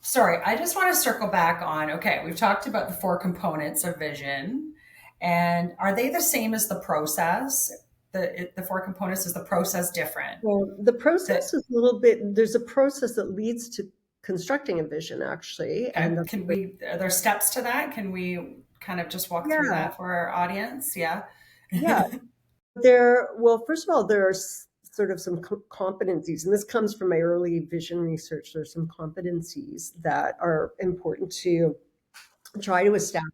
Sorry, I just want to circle back on, okay, we've talked about the 4 components of vision, and are they the same as the process? The 4 components, is the process different? Well, the process is a little bit, there's a process that leads to constructing a vision, actually. And are there steps to that? Can we kind of just walk through that for our audience? Yeah. Yeah. Well, first of all, there are sort of some competencies, and this comes from my early vision research. There's some competencies that are important to try to establish.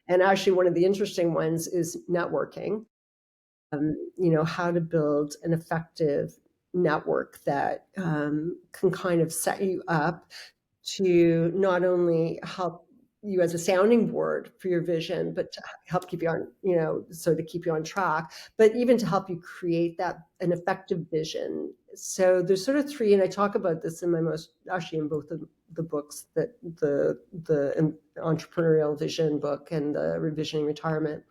And actually, one of the interesting ones is networking. How to build an effective network that can kind of set you up to not only help you as a sounding board for your vision, but to help keep you on, so to keep you on track, but even to help you create an effective vision. So there's sort of 3, and I talk about this in in both of the books, that the entrepreneurial vision book and the revisioning retirement.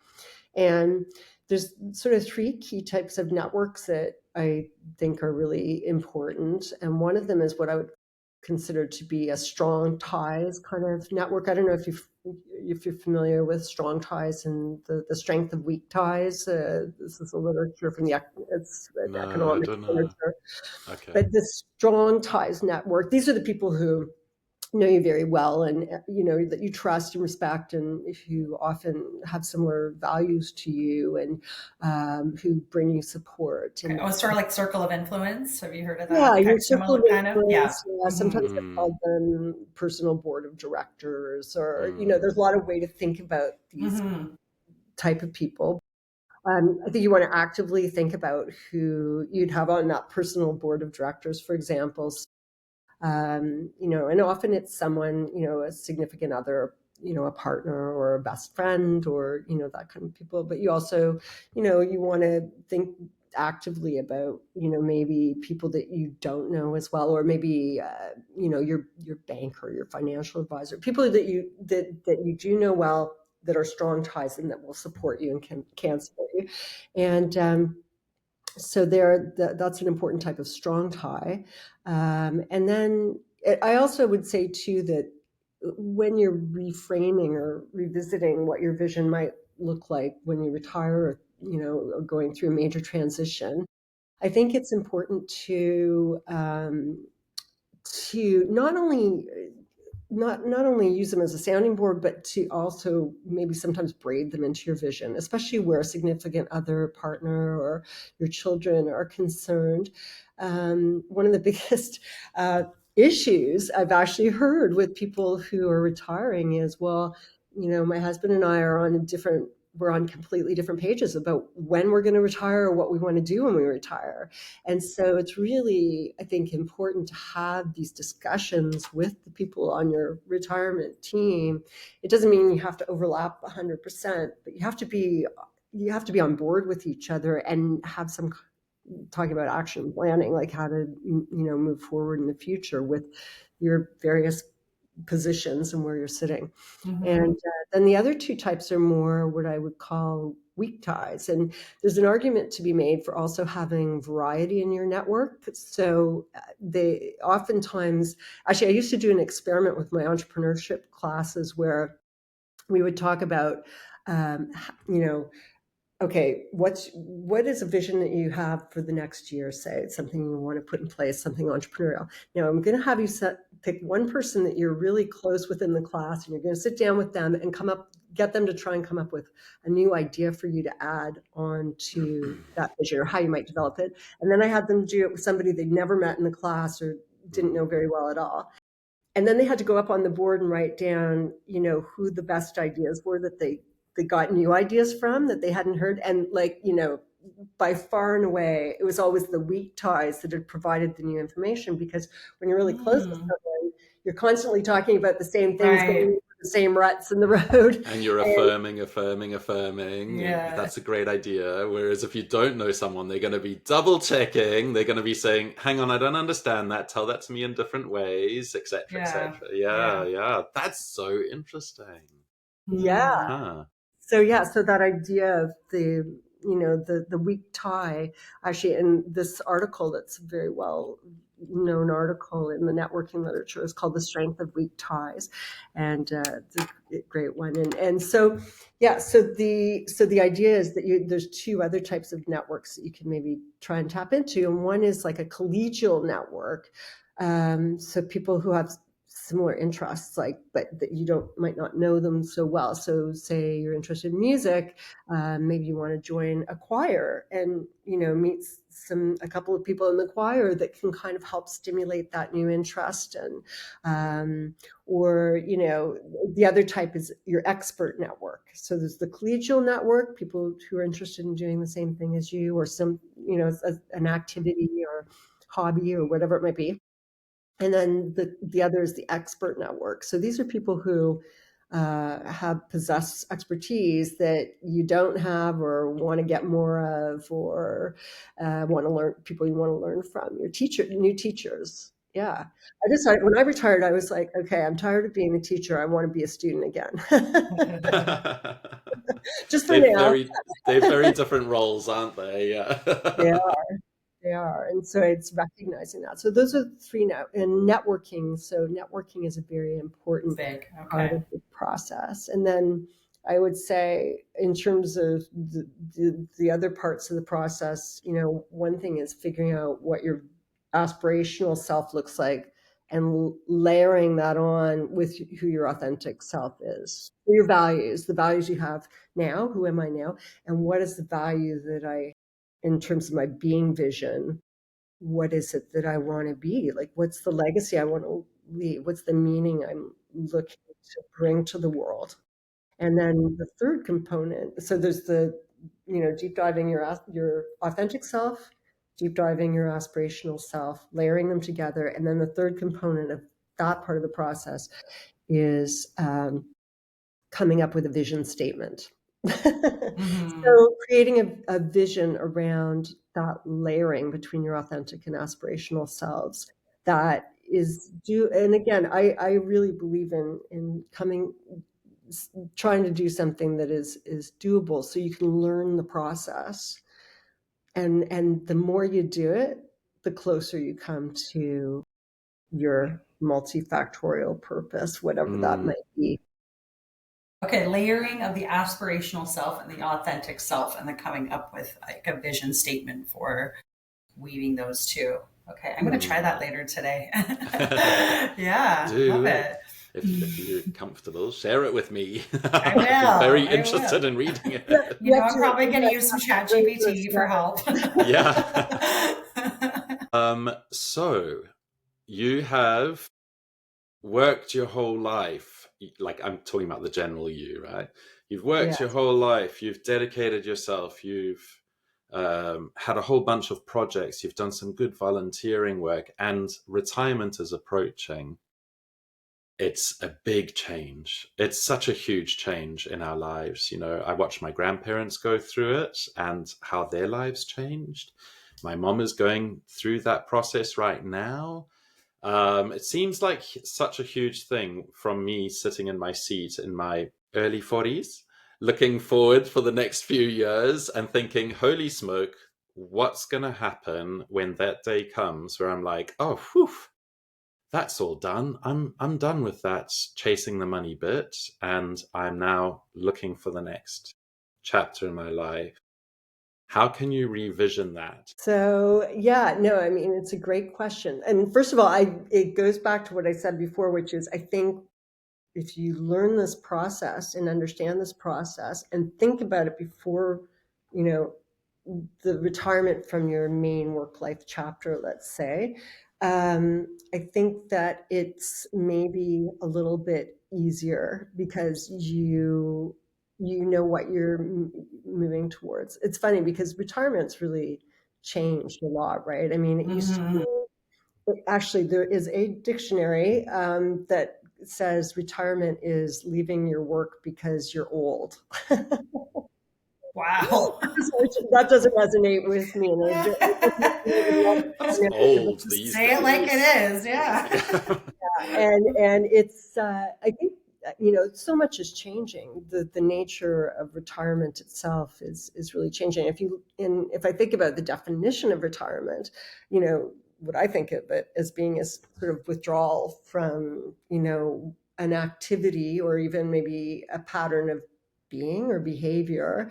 And there's sort of 3 key types of networks that I think are really important. And one of them is what I would consider to be a strong ties kind of network. I don't know if you're familiar with strong ties and the strength of weak ties. This is a literature from the economic literature. Okay. But the strong ties network, these are the people who know you very well, and that you trust and respect, and who often have similar values to you, and who bring you support. And it's sort of like circle of influence. Have you heard of that? Yeah, your circle of influence. Yeah. Sometimes they call them personal board of directors, or there's a lot of way to think about these type of people. I think you want to actively think about who you'd have on that personal board of directors, for example. And often it's someone, a significant other, a partner or a best friend, or, that kind of people. But you also, you want to think actively about, maybe people that you don't know as well, or maybe, your banker, your financial advisor, people that you do know well, that are strong ties and that will support you and can support you. And so that's an important type of strong tie. And then I also would say too that when you're reframing or revisiting what your vision might look like when you retire, or, or going through a major transition, I think it's important to not only use them as a sounding board, but to also maybe sometimes braid them into your vision, especially where a significant other, partner, or your children are concerned. One of the biggest issues I've actually heard with people who are retiring is, well, my husband and I are we're on completely different pages about when we're going to retire or what we want to do when we retire. And so it's really, I think, important to have these discussions with the people on your retirement team. It doesn't mean you have to overlap 100%, but you have to be on board with each other and have some talking about action planning, like how to, move forward in the future with your various positions and where you're sitting. And then the other two types are more what I would call weak ties. And there's an argument to be made for also having variety in your network. So they oftentimes, actually, I used to do an experiment with my entrepreneurship classes where we would talk about, okay, what is a vision that you have for the next year? Say it's something you want to put in place, something entrepreneurial. Now I'm going to have you pick one person that you're really close with in the class, and you're going to sit down with them and get them to try and come up with a new idea for you to add on to that vision, or how you might develop it. And then I had them do it with somebody they'd never met in the class or didn't know very well at all. And then they had to go up on the board and write down, who the best ideas were that they got new ideas from that they hadn't heard. And by far and away, it was always the weak ties that had provided the new information, because when you're really close with someone, you're constantly talking about the same things, Right. going the same ruts in the road. And you're affirming. Yeah. That's a great idea. Whereas if you don't know someone, they're going to be double checking. They're going to be saying, hang on, I don't understand that. Tell that to me in different ways, etc., etc. Yeah. That's so interesting. Yeah. Huh. So that idea of the weak tie, actually, in this article, that's a very well known article in the networking literature, is called "The Strength of Weak Ties," and it's a great one. And so the idea is that there's two other types of networks that you can maybe try and tap into, and one is like a collegial network. So people who have similar interests, but that you might not know them so well. So say you're interested in music, maybe you want to join a choir and, meet a couple of people in the choir that can kind of help stimulate that new interest. And, or, the other type is your expert network. So there's the collegial network, people who are interested in doing the same thing as you, or some, an activity or hobby or whatever it might be. And then the other is the expert network. So these are people who possess expertise that you don't have, or want to get more of, or want to learn, people you want to learn from, new teachers. Yeah. I decided when I retired, I was like, okay, I'm tired of being a teacher. I want to be a student again. Just for now. They're very different roles, aren't they? Yeah. They are. And so it's recognizing that. So those are three now. And networking. So networking is a very important part of the process. And then I would say, in terms of the other parts of the process, one thing is figuring out what your aspirational self looks like, and layering that on with who your authentic self is. Your values, the values you have now, who am I now? And what is the value that in terms of my being vision, what is it that I want to be? Like, what's the legacy I want to leave? What's the meaning I'm looking to bring to the world? And then the third component, so there's the, deep diving your authentic self, deep diving your aspirational self, layering them together. And then the third component of that part of the process is coming up with a vision statement. So creating a vision around that layering between your authentic and aspirational selves, that is and again, I really believe in coming trying to do something that is doable, so you can learn the process, and the more you do it, the closer you come to your multifactorial purpose, whatever that might be. Okay, layering of the aspirational self and the authentic self, and then coming up with like a vision statement for weaving those two. Okay, I'm going to try that later today. Yeah, love it. If you're comfortable, share it with me. I will. I'm very interested in reading it. I'm probably going to use some ChatGPT for help. Yeah. So you have worked your whole life, like I'm talking about the general you, right? You've worked your whole life, you've dedicated yourself, you've had a whole bunch of projects, you've done some good volunteering work, and retirement is approaching. It's a big change. It's such a huge change in our lives. You know, I watched my grandparents go through it and how their lives changed. My mom is going through that process right now. It seems like such a huge thing from me sitting in my seat in my early 40s, looking forward for the next few years and thinking, holy smoke, what's going to happen when that day comes where I'm like, oh, whew, that's all done. I'm done with that chasing the money bit, and I'm now looking for the next chapter in my life. How can you revision that? So, yeah, no, I mean, it's a great question. And first of all, it goes back to what I said before, which is I think if you learn this process and understand this process and think about it before, the retirement from your main work life chapter, let's say, I think that it's maybe a little bit easier because you know what you're moving towards. It's funny because retirement's really changed a lot, right? I mean, it used to be, actually, there is a dictionary that says retirement is leaving your work because you're old. Wow. That doesn't resonate with me. That's old these Say days. it like it is, yeah. And it's, I think, so much is changing. The nature of retirement itself is really changing. If I think about the definition of retirement, what I think of it as being is sort of withdrawal from, an activity or even maybe a pattern of being or behavior.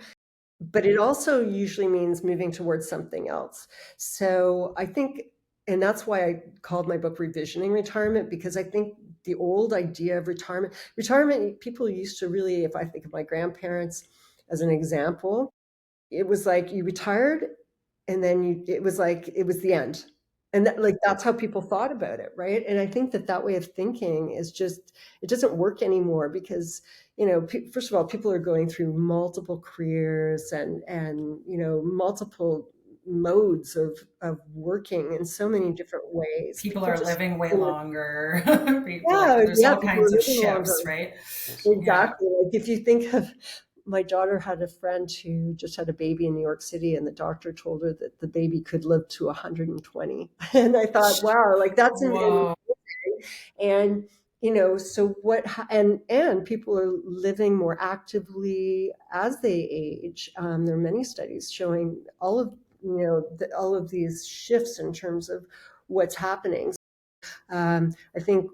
But it also usually means moving towards something else. So I think, and that's why I called my book Revisioning Retirement, because I think the old idea of retirement, people used to really, if I think of my grandparents as an example, it was like you retired and then it was like, it was the end. And that's how people thought about it, right? And I think that way of thinking is just, it doesn't work anymore because, first of all, people are going through multiple careers and multiple modes of working in so many different ways. People are living way longer. There's all kinds of shifts, right? Exactly. Yeah. Like if you think of, my daughter had a friend who just had a baby in New York City, and the doctor told her that the baby could live to 120. And I thought, wow, like that's amazing. And so and people are living more actively as they age. There are many studies showing all of these shifts in terms of what's happening. I think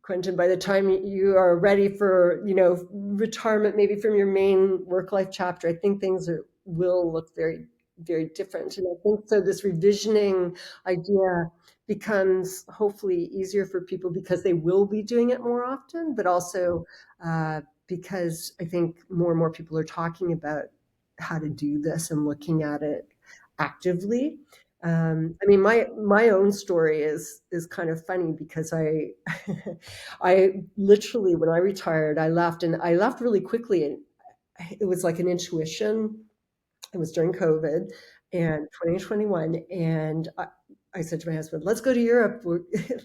Quinten, by the time you are ready for retirement, maybe from your main work life chapter, I think things will look very, very different. And I think so this revisioning idea becomes hopefully easier for people because they will be doing it more often, but also because I think more and more people are talking about how to do this and looking at it actively. I mean, my own story is kind of funny because I I literally, when I retired, I left really quickly, and it was like an intuition. It was during COVID and 2021, and I said to my husband, "Let's go to Europe.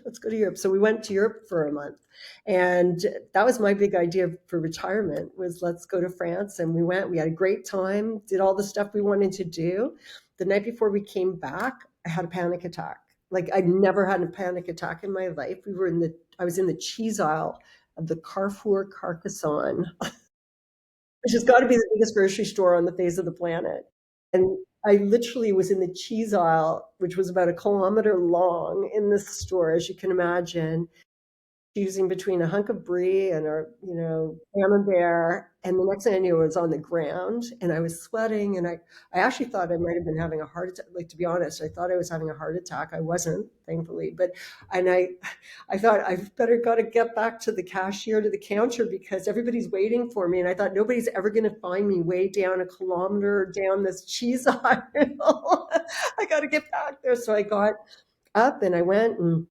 Let's go to Europe." So we went to Europe for a month, and that was my big idea for retirement: was let's go to France. And we went. We had a great time. Did all the stuff we wanted to do. The night before we came back, I had a panic attack. Like I'd never had a panic attack in my life. I was in the cheese aisle of the Carrefour Carcassonne, which has got to be the biggest grocery store on the face of the planet. And I literally was in the cheese aisle, which was about a kilometer long in this store, as you can imagine, choosing between a hunk of brie and a, camembert. And the next thing I knew, I was on the ground and I was sweating. And I actually thought I might have been having a heart attack. Like, to be honest, I thought I was having a heart attack. I wasn't, thankfully. And I thought I've better got to get back to the cashier, to the counter, because everybody's waiting for me. And I thought nobody's ever going to find me way down a kilometer down this cheese aisle. I got to get back there. So I got up and I went and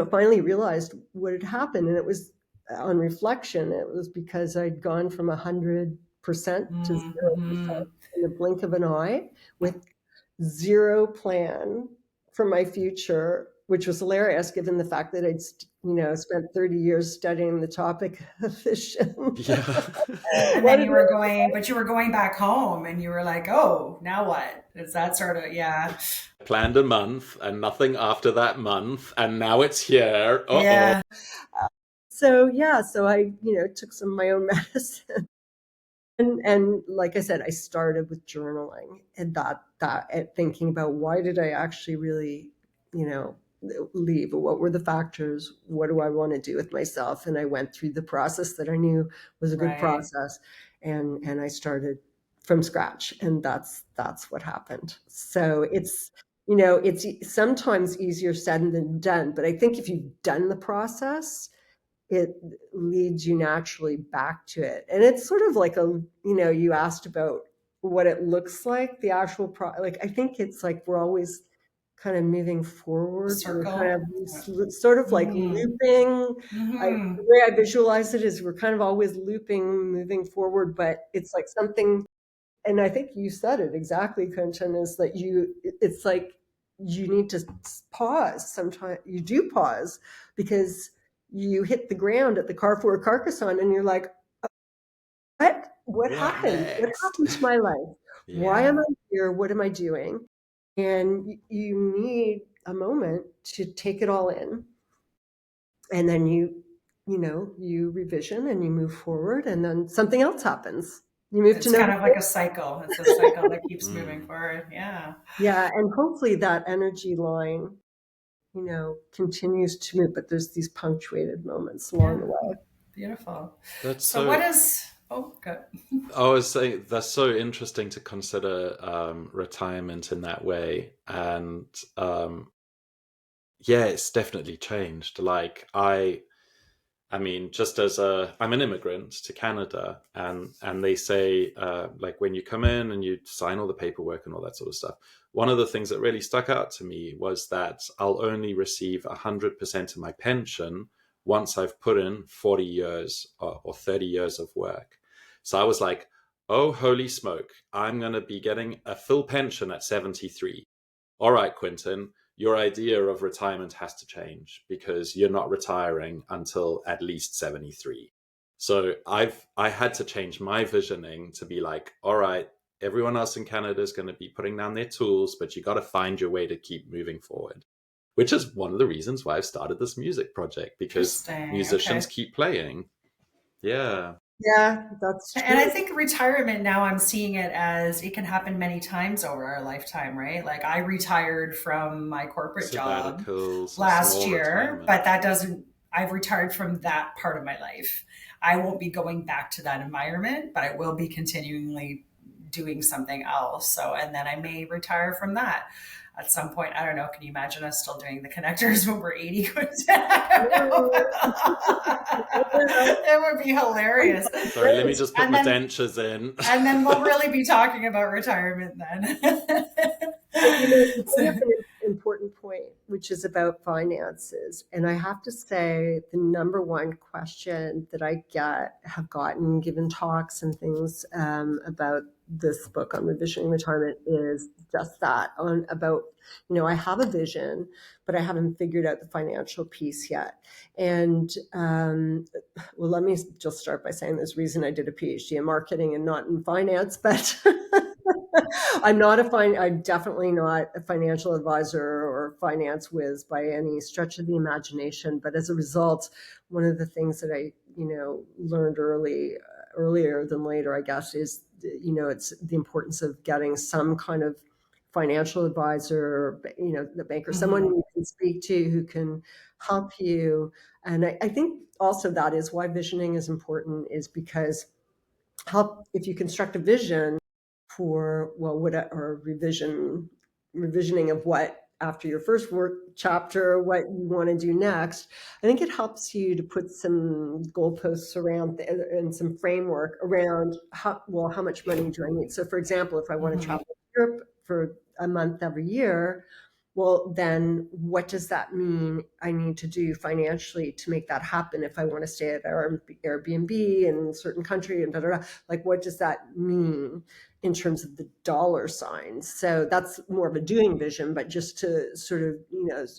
finally realized what had happened. And it was, on reflection, it was because I'd gone from 100% to 0% in the blink of an eye, with zero plan for my future, which was hilarious given the fact that I'd spent 30 years studying the topic of vision. Yeah. And then you were going back home and you were like, oh, now what? Is that sort of, yeah. Planned a month and nothing after that month, and now it's here. Uh-oh. Yeah. So I, took some of my own medicine. And like I said, I started with journaling and that thinking about why did I actually really, leave? What were the factors? What do I want to do with myself? And I went through the process that I knew was a good process. And I started from scratch, and that's what happened. So it's sometimes easier said than done, but I think if you've done the process, it leads you naturally back to it. And it's sort of like you asked about what it looks like, the actual I think it's like we're always kind of moving forward. We're kind of sort of like looping. The way I visualize it is we're kind of always looping, moving forward, but it's like something, and I think you said it exactly, Quinten, is that it's like you need to pause. Sometimes you do pause because you hit the ground at the Carrefour Carcassonne and you're like, what happened? Next? What happened to my life? Yeah. Why am I here? What am I doing? And you need a moment to take it all in. And then you revision and you move forward, and then something else happens. You move to kind of like a cycle. It's a cycle that keeps moving forward. Yeah. Yeah. And hopefully that energy line, continues to move, but there's these punctuated moments along the way. Beautiful. So what is, good. I was saying that's so interesting to consider retirement in that way. And it's definitely changed. Like I mean, just as I'm an immigrant to Canada, and they say, like, when you come in and you sign all the paperwork and all that sort of stuff, one of the things that really stuck out to me was that I'll only receive 100% of my pension once I've put in 40 years or 30 years of work. So I was like, oh, holy smoke, I'm going to be getting a full pension at 73. All right, Quinten, your idea of retirement has to change because you're not retiring until at least 73. So I had to change my visioning to be like, all right, everyone else in Canada is going to be putting down their tools, but you got to find your way to keep moving forward, which is one of the reasons why I've started this music project, because musicians keep playing. Yeah. Yeah, that's true. And I think retirement now, I'm seeing it as it can happen many times over our lifetime, right? Like I retired from my corporate job last year, but I've retired from that part of my life. I won't be going back to that environment, but I will be continually doing something else. So, and then I may retire from that at some point. I don't know. Can you imagine us still doing the connectors when we're 80? It would be hilarious. Sorry, let me just put my dentures in. And then we'll really be talking about retirement then. An important point, which is about finances. And I have to say, the number one question that I have gotten, given talks and things about this book on revisioning retirement, is just that about, I have a vision, but I haven't figured out the financial piece yet. And well, let me just start by saying there's a reason I did a PhD in marketing and not in finance, but I'm definitely not a financial advisor or or finance whiz by any stretch of the imagination. But as a result, one of the things that I, learned earlier than later, I guess, is, it's the importance of getting some kind of financial advisor, the banker, someone you can speak to who can help you. And I think also that is why visioning is important, is because if you construct a vision for, or revisioning of what, after your first work chapter, what you want to do next, I think it helps you to put some goalposts around and some framework around how much money do I need? So for example, if I want to travel to Europe for a month every year, well, then what does that mean I need to do financially to make that happen? If I want to stay at Airbnb in a certain country and like, what does that mean in terms of the dollar signs? So that's more of a doing vision, but just to sort of,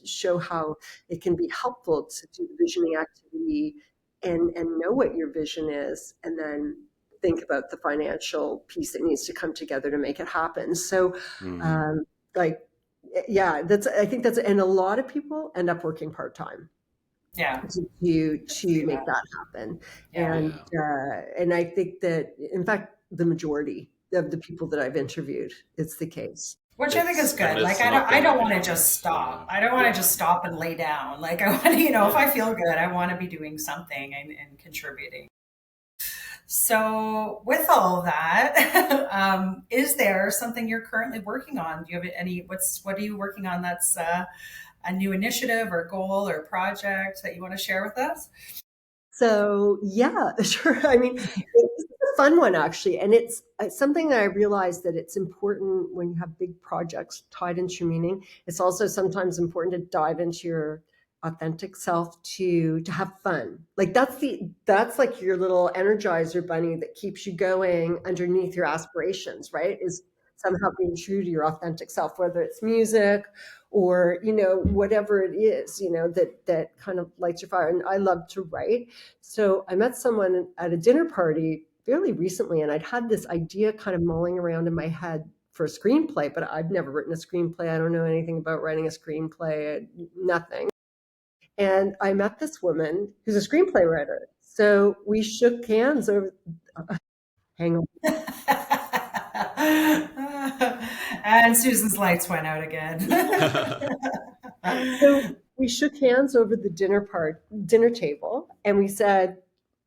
show how it can be helpful to do the visioning activity and know what your vision is, and then think about the financial piece that needs to come together to make it happen. So, I think that's, and a lot of people end up working part-time. Yeah. To make that happen. Yeah. And I think that, in fact, the majority of the people that I've interviewed, it's the case. Which I think is good. Like, I don't want to just stop. I don't want to just stop and lay down. Like, I want to, if I feel good, I want to be doing something and contributing. So with all that, is there something you're currently working on? Do you have what are you working on that's a new initiative or goal or project that you want to share with us? So yeah, sure. I mean, it's a fun one, actually. And it's something that I realized that it's important when you have big projects tied into your meaning. It's also sometimes important to dive into your authentic self to have fun. Like that's like your little energizer bunny that keeps you going underneath your aspirations, right? Is somehow being true to your authentic self, whether it's music or, whatever it is, that kind of lights your fire. And I love to write. So I met someone at a dinner party fairly recently, and I'd had this idea kind of mulling around in my head for a screenplay, but I've never written a screenplay. I don't know anything about writing a screenplay, nothing. And I met this woman who's a screenplay writer. So we shook hands over, hang on. And Susan's lights went out again. So we shook hands over the dinner table, and we said,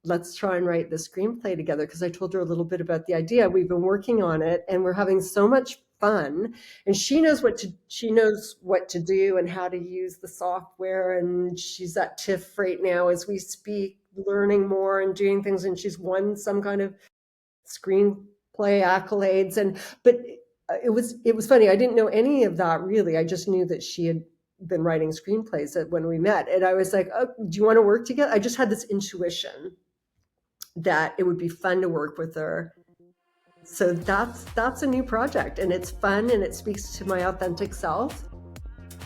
let's try and write the screenplay together, because I told her a little bit about the idea. We've been working on it, and we're having so much fun, and she knows what to do and how to use the software, and she's at TIFF right now as we speak, learning more and doing things, and she's won some kind of screenplay accolades. But it was funny. I didn't know any of that really. I just knew that she had been writing screenplays when we met, and I was like, oh, do you want to work together? I just had this intuition that it would be fun to work with her. So that's a new project, and it's fun, and it speaks to my authentic self.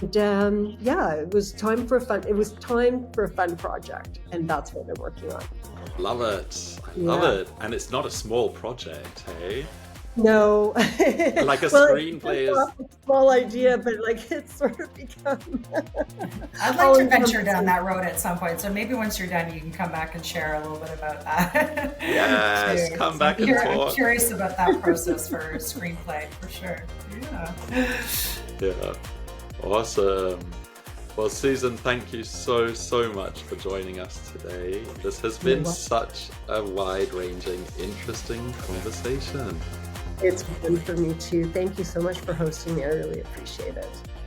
And it was time for a fun project, and that's what I'm working on. Love it. I love it. And it's not a small project, hey? No. Like a screenplay is a small idea, but like it's sort of become. I'd like to venture down that road at some point. So maybe once you're done, you can come back and share a little bit about that. Yes, come back and talk. I'm curious about that process for a screenplay, for sure. Yeah. Awesome. Well, Susan, thank you so much for joining us today. This has been such a wide-ranging, interesting conversation. It's been for me too. Thank you so much for hosting me. I really appreciate it.